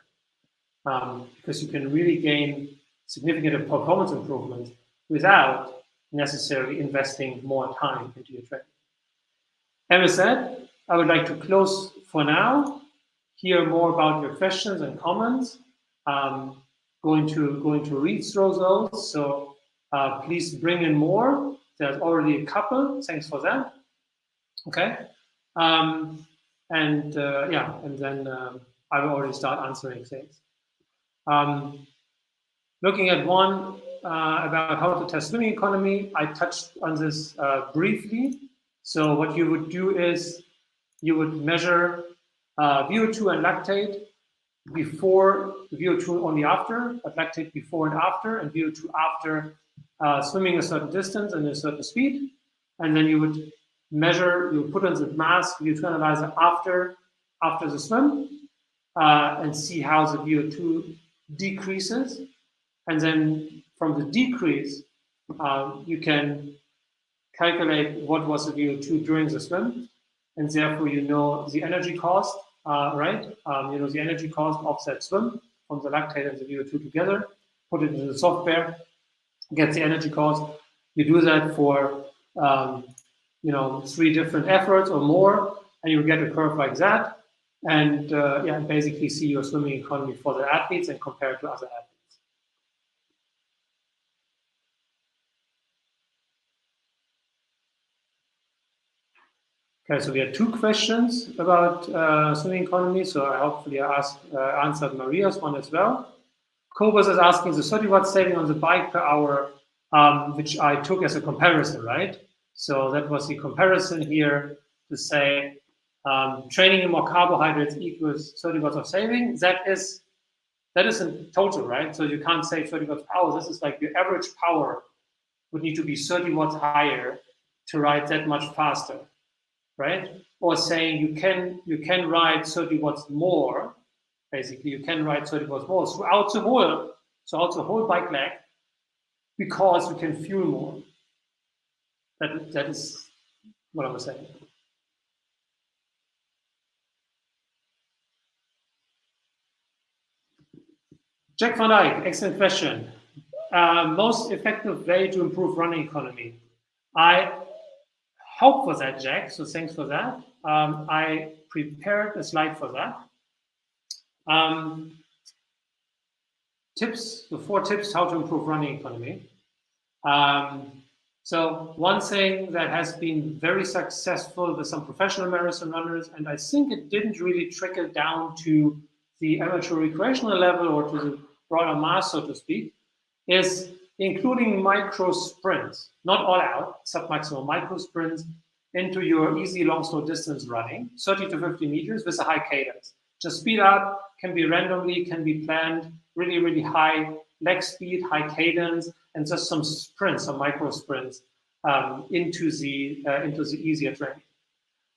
Speaker 1: because you can really gain significant performance improvements without necessarily investing more time into your training. And with that, I would like to close for now, hear more about your questions and comments. Going to read through those, so please bring in more. There's already a couple, thanks for that. Okay, and then I will already start answering things. Looking at one about how to test swimming economy, I touched on this briefly. So what you would do is you would measure VO2 and lactate before, VO2 only after, but lactate before and VO2 after swimming a certain distance and a certain speed. And then you would measure, you would put on the mask VO2 analyzer after the swim and see how the VO2 decreases. And then from the decrease, you can calculate what was the VO2 during the swim, and therefore you know the energy cost, right? You know the energy cost of that swim from the lactate and the VO2 together, put it into the software, get the energy cost. You do that for 3 different efforts or more, and you get a curve like that, and basically see your swimming economy for the athletes and compare it to other athletes. Okay, so we had 2 questions about swimming economy. So I hopefully answered Maria's one as well. Kobus is asking the 30 watt saving on the bike per hour, which I took as a comparison, right? So that was the comparison here to say training in more carbohydrates equals 30 watts of saving. That is in total, right? So you can't say 30 watts per hour. This is like your average power would need to be 30 watts higher to ride that much faster, right? Or saying you can ride 30 watts more. Basically, you can ride 30 watts more throughout the whole bike leg, because you can fuel more. That is what I was saying. Jack van Dijk, excellent question. Most effective way to improve running economy. I hope for that, Jack. So thanks for that. I prepared a slide for that. tips, the 4 tips how to improve running economy. So one thing that has been very successful with some professional marathon runners, and I think it didn't really trickle down to the amateur recreational level or to the broader mass, so to speak, is including micro sprints, not all out, sub-maximal micro sprints into your easy long slow distance running, 30 to 50 meters with a high cadence. Just speed up, can be randomly, can be planned, really, really high leg speed, high cadence, and just some sprints, some micro sprints into the easier training.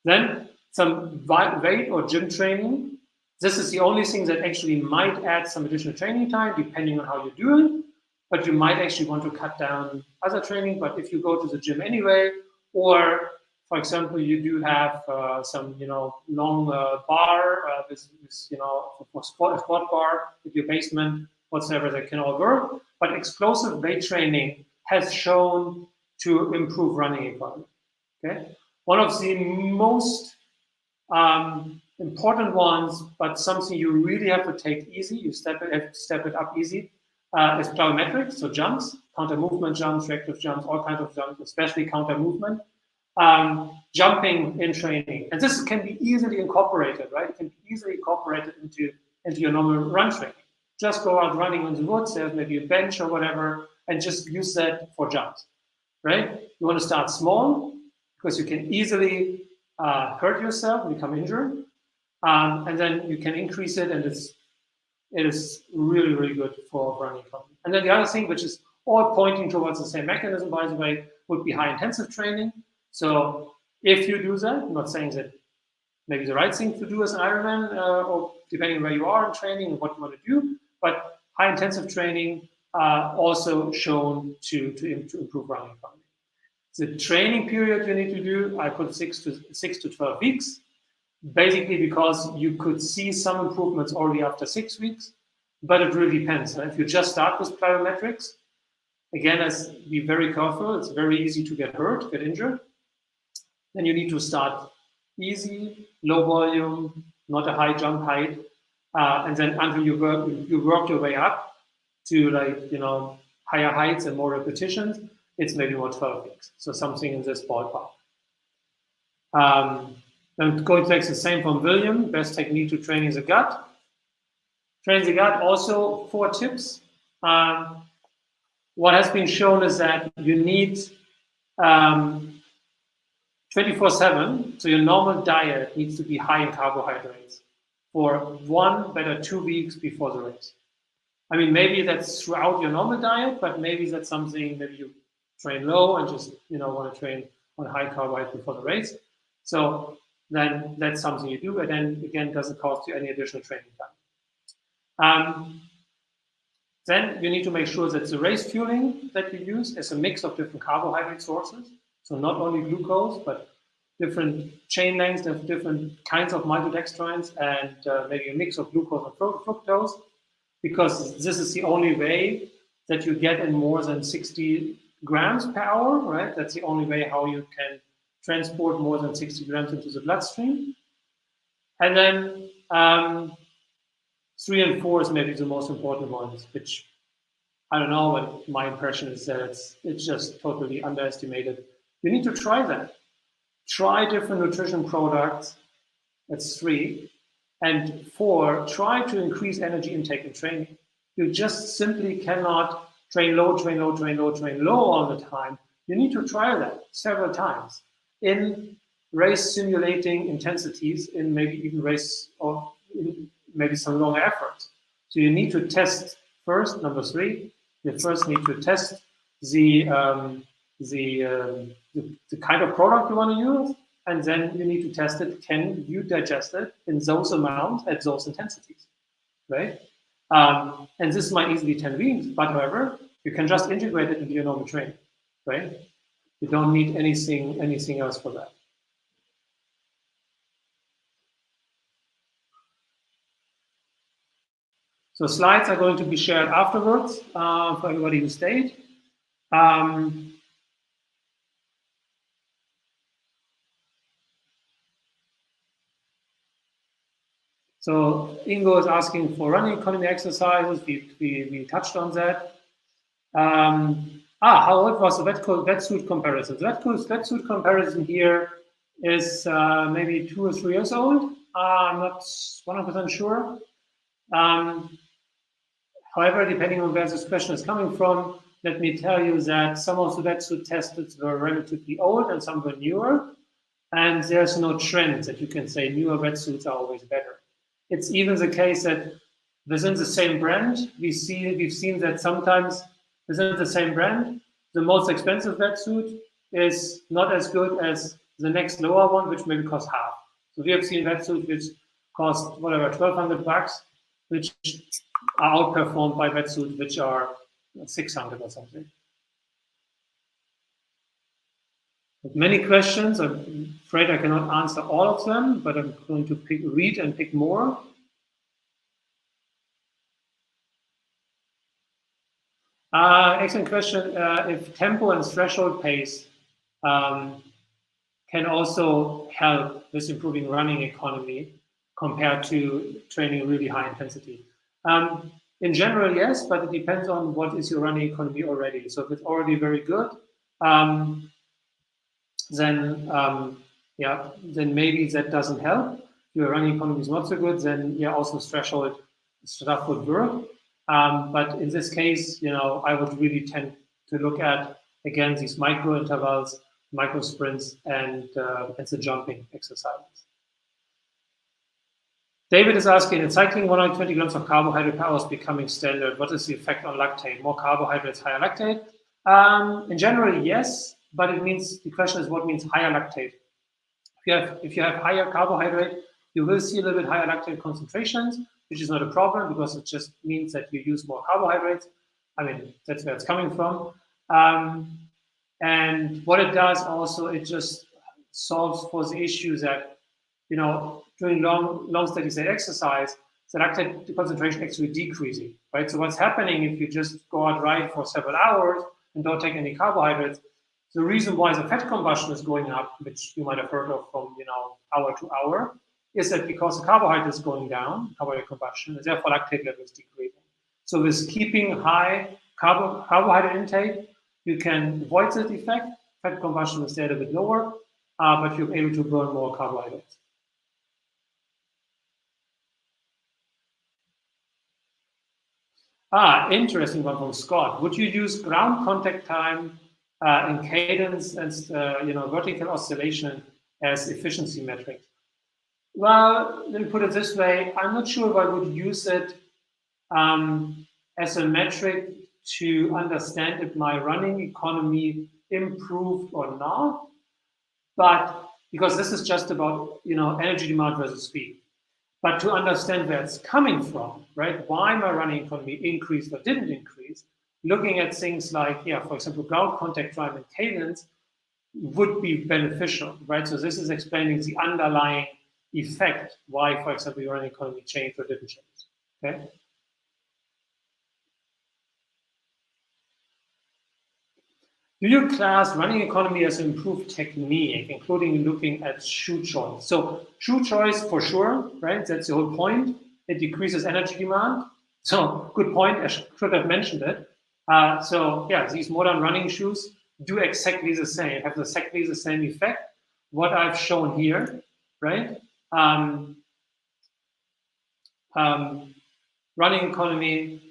Speaker 1: Then some weight or gym training. This is the only thing that actually might add some additional training time, depending on how you're doing. But you might actually want to cut down other training. But if you go to the gym anyway, or for example, you do have some, long bar with for squat bar with your basement, whatsoever, that can all work. But explosive weight training has shown to improve running economy. Okay, one of the most important ones, but something you really have to take easy. You step it up easy. Is plyometrics, so jumps, counter movement jumps, reactive jumps, all kinds of jumps, especially counter movement. Jumping in training, and this can be easily incorporated, right? It can be easily incorporated into your normal run training. Just go out running in the woods. There's maybe a bench or whatever, and just use that for jumps, right? You want to start small because you can easily hurt yourself, become injured, and then you can increase it, and it is really, really good for running economy. And then the other thing, which is all pointing towards the same mechanism, by the way, would be high intensive training. So if you do that, I'm not saying that maybe the right thing to do as an Ironman, or depending on where you are in training and what you want to do, but high intensive training also shown to improve running economy. The training period you need to do, I put 6 to 12 weeks. Basically, because you could see some improvements already after 6 weeks, but it really depends. If you just start with plyometrics, again, be very careful. It's very easy to get hurt, get injured. Then you need to start easy, low volume, not a high jump height, and then until you work your way up to higher heights and more repetitions. It's maybe more 12 weeks. So something in this ballpark. I'm going to take the same from William. Best technique to training the gut. Training the gut, also 4 tips. What has been shown is that you need 24/7, so your normal diet needs to be high in carbohydrates for 1, better 2 weeks before the race. I mean, maybe that's throughout your normal diet, but maybe that's something maybe you train low and just want to train on high carbohydrates before the race. So then that's something you do, and then again, it doesn't cost you any additional training time. Then you need to make sure that the race fueling that you use is a mix of different carbohydrate sources. So not only glucose, but different chain lengths, different kinds of maltodextrins, and maybe a mix of glucose and fructose, because this is the only way that you get in more than 60 grams per hour, right? That's the only way how you can transport more than 60 grams into the bloodstream. And then 3 and 4 is maybe the most important ones, which I don't know, but my impression is that it's just totally underestimated. You need to try that. Try different nutrition products. That's 3. And 4, try to increase energy intake in training. You just simply cannot train low all the time. You need to try that several times in race simulating intensities, in maybe even race or maybe some longer efforts. So you need to test first, number 3. You first need to test the kind of product you want to use, and then you need to test it. Can you digest it in those amounts at those intensities, right? And this might easily 10 weeks, but however, you can just integrate it into your normal training, right? You don't need anything else for that. So slides are going to be shared afterwards for everybody who stayed. So Ingo is asking for running economy exercises. We touched on that. How old was the wetsuit comparison? The wetsuit comparison here is maybe 2 or 3 years old. I'm not 100% sure. However, depending on where this question is coming from, let me tell you that some of the wetsuit tested were relatively old and some were newer. And there's no trend that you can say newer wetsuits are always better. It's even the case that within the same brand, we've seen that sometimes within the same brand, the most expensive wetsuit is not as good as the next lower one, which maybe costs half. So we have seen wetsuits which cost whatever $1,200, which are outperformed by wetsuits which are 600 or something. Many questions. I'm afraid I cannot answer all of them, but I'm going to read and pick more. Excellent question. If tempo and threshold pace can also help with improving running economy compared to training really high intensity. In general, yes, but it depends on what is your running economy already. So if it's already very good, then maybe that doesn't help. If your running economy is not so good, then also threshold stuff would work. But in this case, I would really tend to look at, again, these micro intervals, micro sprints, and the jumping exercises. David is asking, in cycling, 120 grams of carbohydrate per hour is becoming standard. What is the effect on lactate? More carbohydrates, higher lactate? In general, yes, but it means, the question is what means higher lactate? If you have higher carbohydrate, you will see a little bit higher lactate concentrations, which is not a problem because it just means that you use more carbohydrates. I mean, that's where it's coming from. And what it does also, it just solves for the issue that, during long steady state exercise, the lactate concentration actually decreasing, right? So what's happening if you just go out ride for several hours and don't take any carbohydrates? The reason why the fat combustion is going up, which you might have heard of from hour to hour, is that because the carbohydrate is going down, carbohydrate combustion, and therefore lactate level is decreasing. So with keeping high carbohydrate intake, you can avoid that effect. Fat combustion is there a bit lower, but you're able to burn more carbohydrates. Interesting one from Scott. Would you use ground contact time and cadence and vertical oscillation as efficiency metrics? Well, let me put it this way. I'm not sure if I would use it as a metric to understand if my running economy improved or not, but because this is just about energy demand versus speed. But to understand where it's coming from, right? Why my running economy increased or didn't increase, looking at things like, for example, ground contact time and cadence would be beneficial, right? So this is explaining the underlying effect why, for example, your running economy changed or didn't change. Okay. Do you class running economy as improved technique, including looking at shoe choice? So shoe choice for sure, right? That's the whole point. It decreases energy demand. So good point. I should have mentioned it. These modern running shoes do exactly the same, have exactly the same effect. What I've shown here, right? Running economy,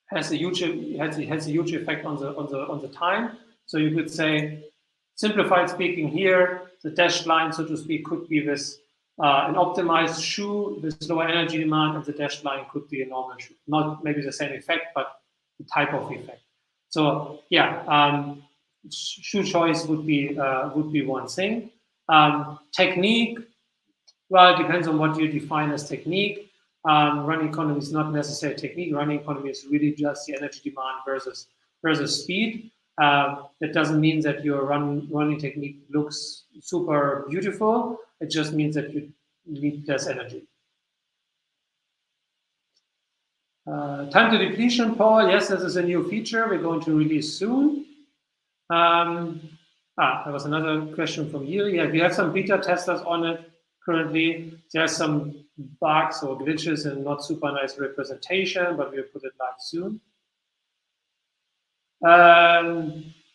Speaker 1: has a huge effect on the time. So you could say, simplified speaking here, the dashed line, so to speak, could be with an optimized shoe with lower energy demand, and the dashed line could be a normal shoe. Not maybe the same effect, but the type of effect. So shoe choice would be one thing. Technique, well, it depends on what you define as technique. Running economy is not necessarily technique. Running economy is really just the energy demand versus speed. That doesn't mean that your running technique looks super beautiful. It just means that you need less energy. Time to depletion, Paul. Yes, this is a new feature we're going to release soon. There was another question from Yuri. Yeah, we have some beta testers on it currently. There are some bugs or glitches and not super nice representation, but we'll put it live soon.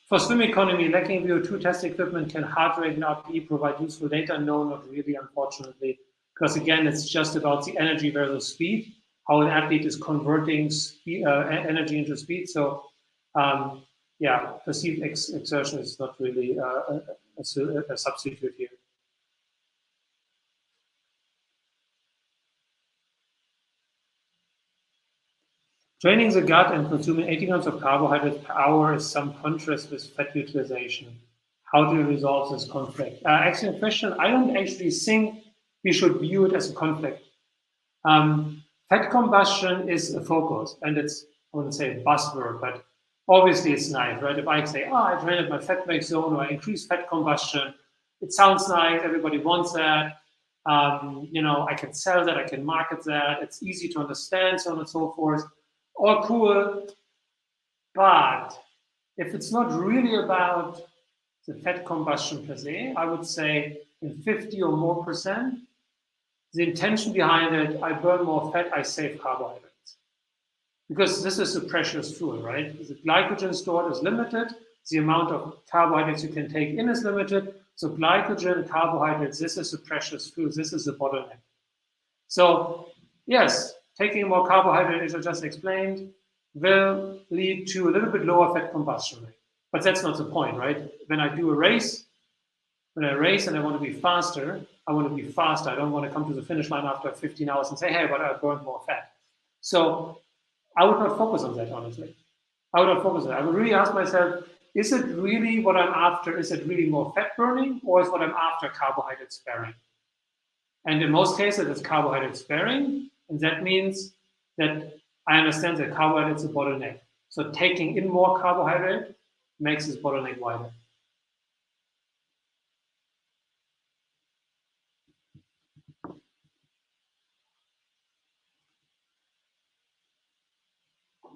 Speaker 1: For swim economy, lacking VO2 test equipment, can heart rate and RPE provide useful data? No, not really, unfortunately, because again, it's just about the energy versus speed, how an athlete is converting energy into speed. So, yeah, perceived exertion is not really a substitute here. Training the gut and consuming 80 grams of carbohydrates per hour is some contrast with fat utilization. How do you resolve this conflict? Excellent question. I don't actually think we should view it as a conflict. Fat combustion is a focus, and it's, I wouldn't say a buzzword, but obviously it's nice, right? If I say, oh, I trained at my fat break zone, or I increased fat combustion, it sounds nice, everybody wants that. I can sell that, I can market that, it's easy to understand, so on and so forth. All cool, but if it's not really about the fat combustion per se, I would say in 50 or more percent, the intention behind it, I burn more fat, I save carbohydrates. Because this is a precious fuel, right? The glycogen stored is limited, the amount of carbohydrates you can take in is limited, so glycogen, carbohydrates, this is a precious fuel, this is a bottleneck. So yes, taking more carbohydrate, as I just explained, will lead to a little bit lower fat combustion rate. But that's not the point, right? When I do a race, when I race and I want to be faster, I want to be faster. I don't want to come to the finish line after 15 hours and say, hey, but I burned more fat. So I would not focus on that, honestly. I would not focus on that. I would really ask myself, is it really what I'm after? Is it really more fat burning, or is what I'm after carbohydrate sparing? And in most cases, it's carbohydrate sparing. And that means that I understand that carbohydrate is a bottleneck. So taking in more carbohydrate makes this bottleneck wider.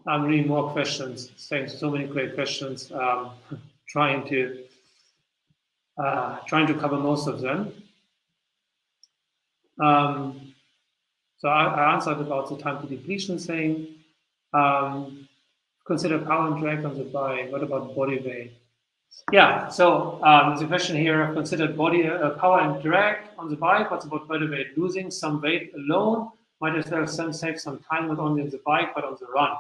Speaker 1: I'm reading more questions. Thanks, so many great questions. Trying to cover most of them. So I answered about the time to depletion thing. Consider power and drag on the bike. What about body weight? Yeah, so there's a question here. I've considered power and drag on the bike. What's about body weight? Losing some weight alone might as well save some time not only on the bike but on the run.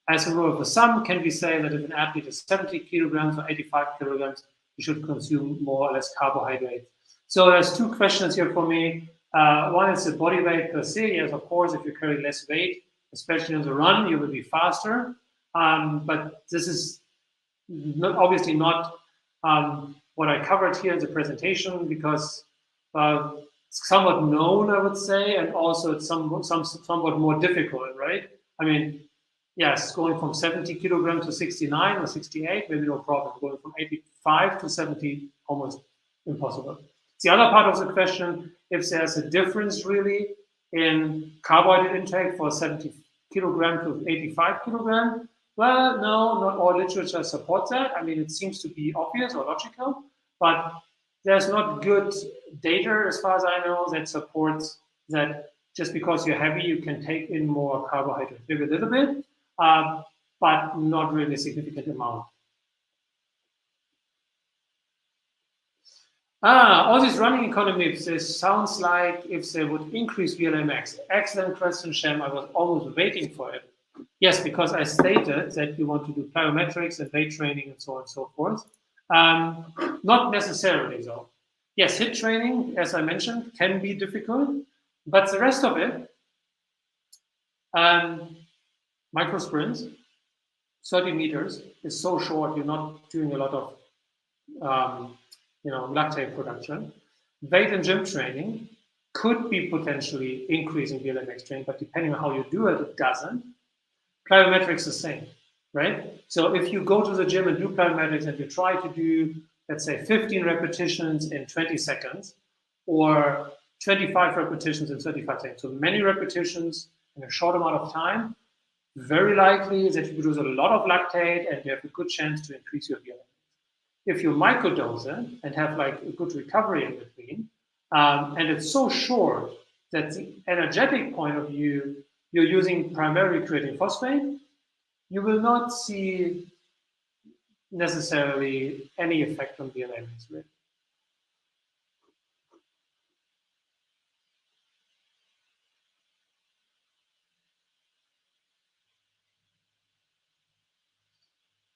Speaker 1: As a rule of thumb, can we say that if an athlete is 70 kilograms or 85 kilograms, you should consume more or less carbohydrate? So there's two questions here for me. One is the body weight per se. Yes, of course, if you carry less weight, especially on the run, you will be faster. But this is obviously not what I covered here in the presentation, because it's somewhat known, I would say, and also it's somewhat more difficult, right? I mean, yes, going from 70 kilograms to 69 or 68, maybe no problem. Going from 85 to 70, almost impossible. The other part of the question, if there's a difference really in carbohydrate intake for 70 kilogram to 85 kilogram, well, no, not all literature supports that. I mean, it seems to be obvious or logical, but there's not good data, as far as I know, that supports that just because you're heavy, you can take in more carbohydrate. Maybe a little bit, but not really a significant amount. All these running economics, this sounds like if they would increase VLMX. Excellent question, Shem. I was almost waiting for it. Yes, because I stated that you want to do plyometrics and weight training and so on and so forth. Not necessarily, though. Yes, HIIT training, as I mentioned, can be difficult, but the rest of it, micro sprints, 30 meters is so short, you're not doing a lot of lactate production. Weight and gym training could be potentially increasing VLMX training, but depending on how you do it, it doesn't. Plyometrics the same, right? So if you go to the gym and do plyometrics and you try to do, let's say, 15 repetitions in 20 seconds or 25 repetitions in 35 seconds, so many repetitions in a short amount of time, very likely that you produce a lot of lactate and you have a good chance to increase your VLMX. If you microdose it and have like a good recovery in between, and it's so short that the energetic point of view, you're using primarily creatine phosphate, you will not see necessarily any effect on DNA mass rate.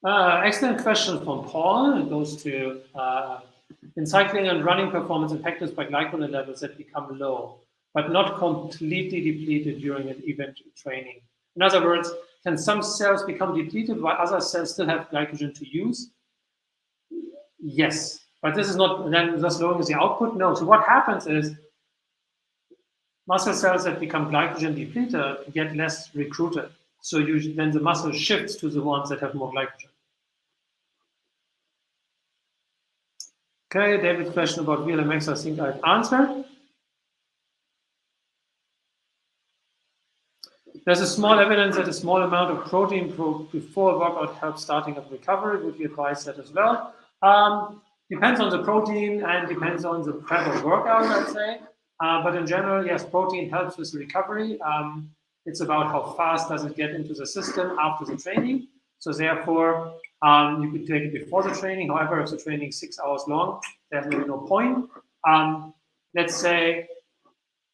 Speaker 1: Excellent question from Paul. It goes to in cycling and running performance impacted by glycogen levels that become low, but not completely depleted during an event training. In other words, can some cells become depleted while other cells still have glycogen to use? Yes, but this is not then just lowering the output. No. So what happens is muscle cells that become glycogen depleted get less recruited. So then the muscle shifts to the ones that have more glycogen. Okay, David's question about VLMX, I think I've answered. There's a small evidence that a small amount of protein before a workout helps starting up recovery. Would you advise that as well? Depends on the protein and depends on the type of workout, I'd say. But in general, yes, protein helps with recovery. It's about how fast does it get into the system after the training. So therefore, you could take it before the training. However, if the training is 6 hours long, there's really no point. Let's say,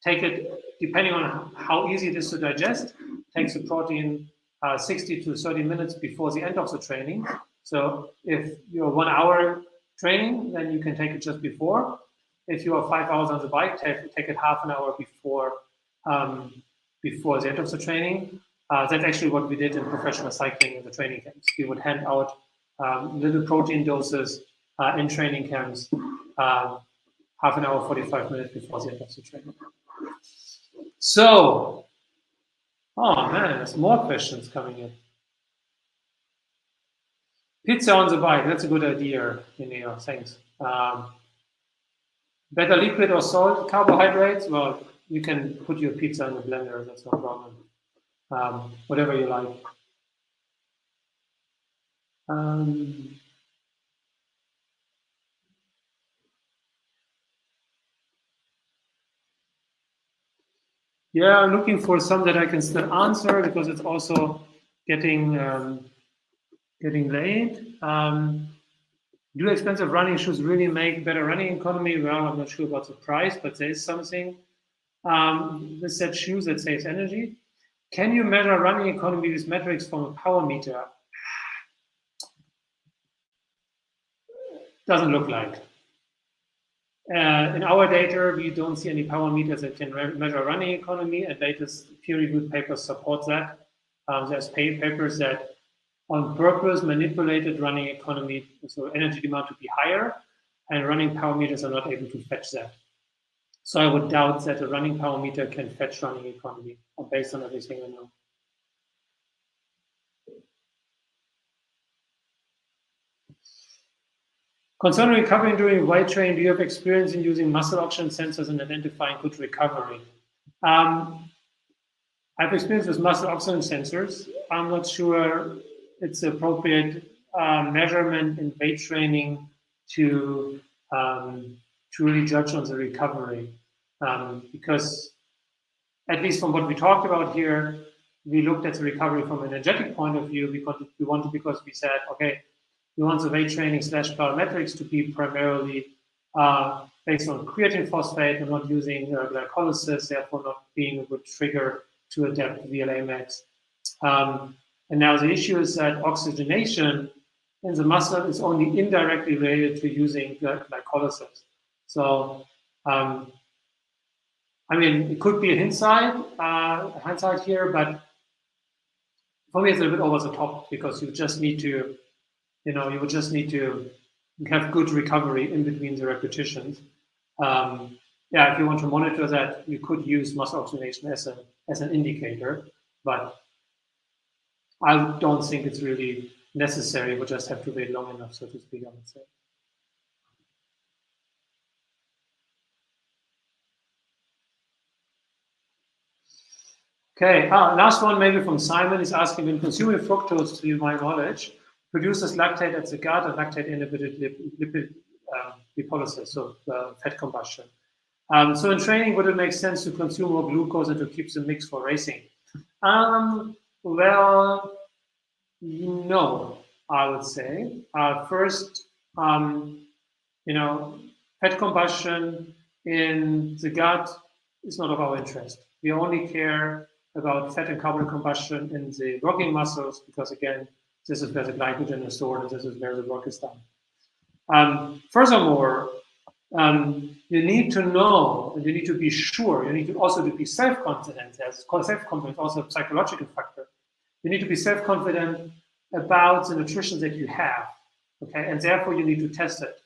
Speaker 1: take it, depending on how easy it is to digest, takes the protein 60 to 30 minutes before the end of the training. So if you're 1 hour training, then you can take it just before. If you are 5 hours on the bike, take it half an hour before the end of the training. That's actually what we did in professional cycling in the training camps. We would hand out little protein doses in training camps, half an hour, 45 minutes before the end of the training. So, oh man, there's more questions coming in. Pizza on the bike, that's a good idea, Linnea, thanks. Better liquid or salt carbohydrates? Well, you can put your pizza in the blender, that's no problem. Whatever you like. Yeah, I'm looking for some that I can still answer because it's also getting late. Do expensive running shoes really make better running economy? Well, I'm not sure about the price, but there is something. With set shoes that saves energy. Can you measure running economy with metrics from a power meter? Doesn't look like. In our data, we don't see any power meters that can measure running economy, and latest peer-reviewed papers support that. There's papers that on purpose manipulated running economy, so energy demand to be higher, and running power meters are not able to fetch that. So I would doubt that a running power meter can fetch running economy based on everything I know. Concerning recovery during weight training, do you have experience in using muscle oxygen sensors and identifying good recovery? I have experience with muscle oxygen sensors. I'm not sure it's appropriate measurement in weight training to really judge on the recovery. Because at least from what we talked about here, we looked at the recovery from an energetic point of view because we said, okay, we want the weight training / plyometrics to be primarily based on creatine phosphate and not using glycolysis, therefore not being a good trigger to adapt VLA max. And now the issue is that oxygenation in the muscle is only indirectly related to using glycolysis. So, I mean, it could be a hindsight here, but for me, it's a little bit over the top because you just need to, you would just need to have good recovery in between the repetitions. Yeah, if you want to monitor that, you could use muscle oxygenation as an indicator, but I don't think it's really necessary. We just have to wait long enough, so to speak, I would say. Okay, last one maybe from Simon is asking, when consuming fructose, to my knowledge, produces lactate at the gut and lactate inhibited lipid lipolysis, so fat combustion. So in training, would it make sense to consume more glucose and to keep the mix for racing? Well, no, I would say. First, fat combustion in the gut is not of our interest. We only care about fat and carbon combustion in the working muscles because, again, this is where the glycogen is stored and this is where the work is done. Furthermore, you need to know and you need to be sure, you need to also to be self-confident. Self-confidence also a psychological factor. You need to be self-confident about the nutrition that you have, okay? And therefore you need to test it.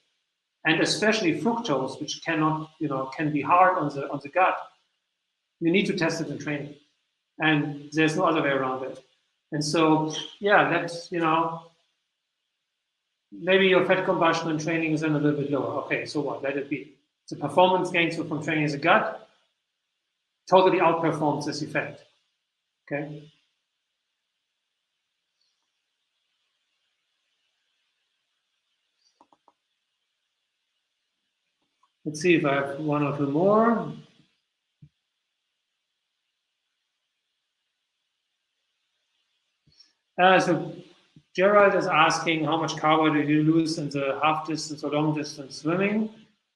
Speaker 1: And especially fructose, which can be hard on the gut, you need to test it in training. And there's no other way around it. And so, yeah, that's, maybe your fat combustion in training is then a little bit lower. Okay, so what? Let it be. The performance gains from training in the gut totally outperforms this effect. Okay. Let's see if I have one or two more. So Gerald is asking how much carbohydrate do you lose in the half distance or long distance swimming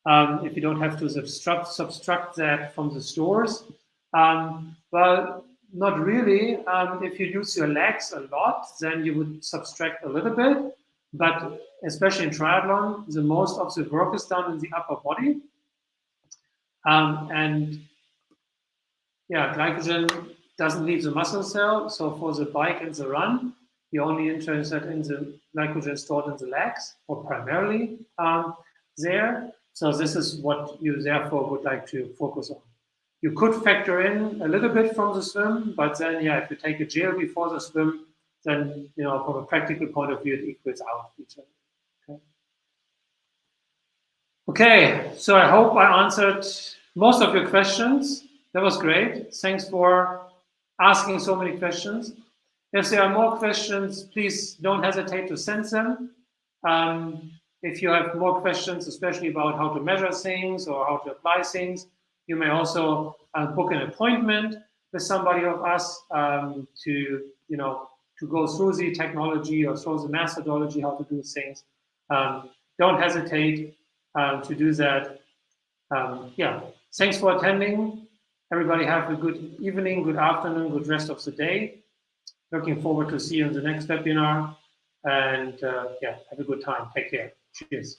Speaker 1: if you don't have to subtract that from the stores. Well, not really. If you use your legs a lot, then you would subtract a little bit. But especially in triathlon, the most of the work is done in the upper body. And yeah, glycogen doesn't leave the muscle cell. So for the bike and the run, you're only interested in the glycogen stored in the legs, or primarily there. So this is what you therefore would like to focus on. You could factor in a little bit from the swim, but then, yeah, if you take a gel before the swim, then, from a practical point of view, it equals out each other. Okay, so I hope I answered most of your questions. That was great. Thanks for asking so many questions. If there are more questions, please don't hesitate to send them. If you have more questions, especially about how to measure things or how to apply things, you may also book an appointment with somebody of us to go through the technology or through the methodology, how to do things. Don't hesitate to do that. Yeah, thanks for attending. Everybody have a good evening, good afternoon, good rest of the day. Looking forward to see you in the next webinar. And yeah, have a good time. Take care. Cheers.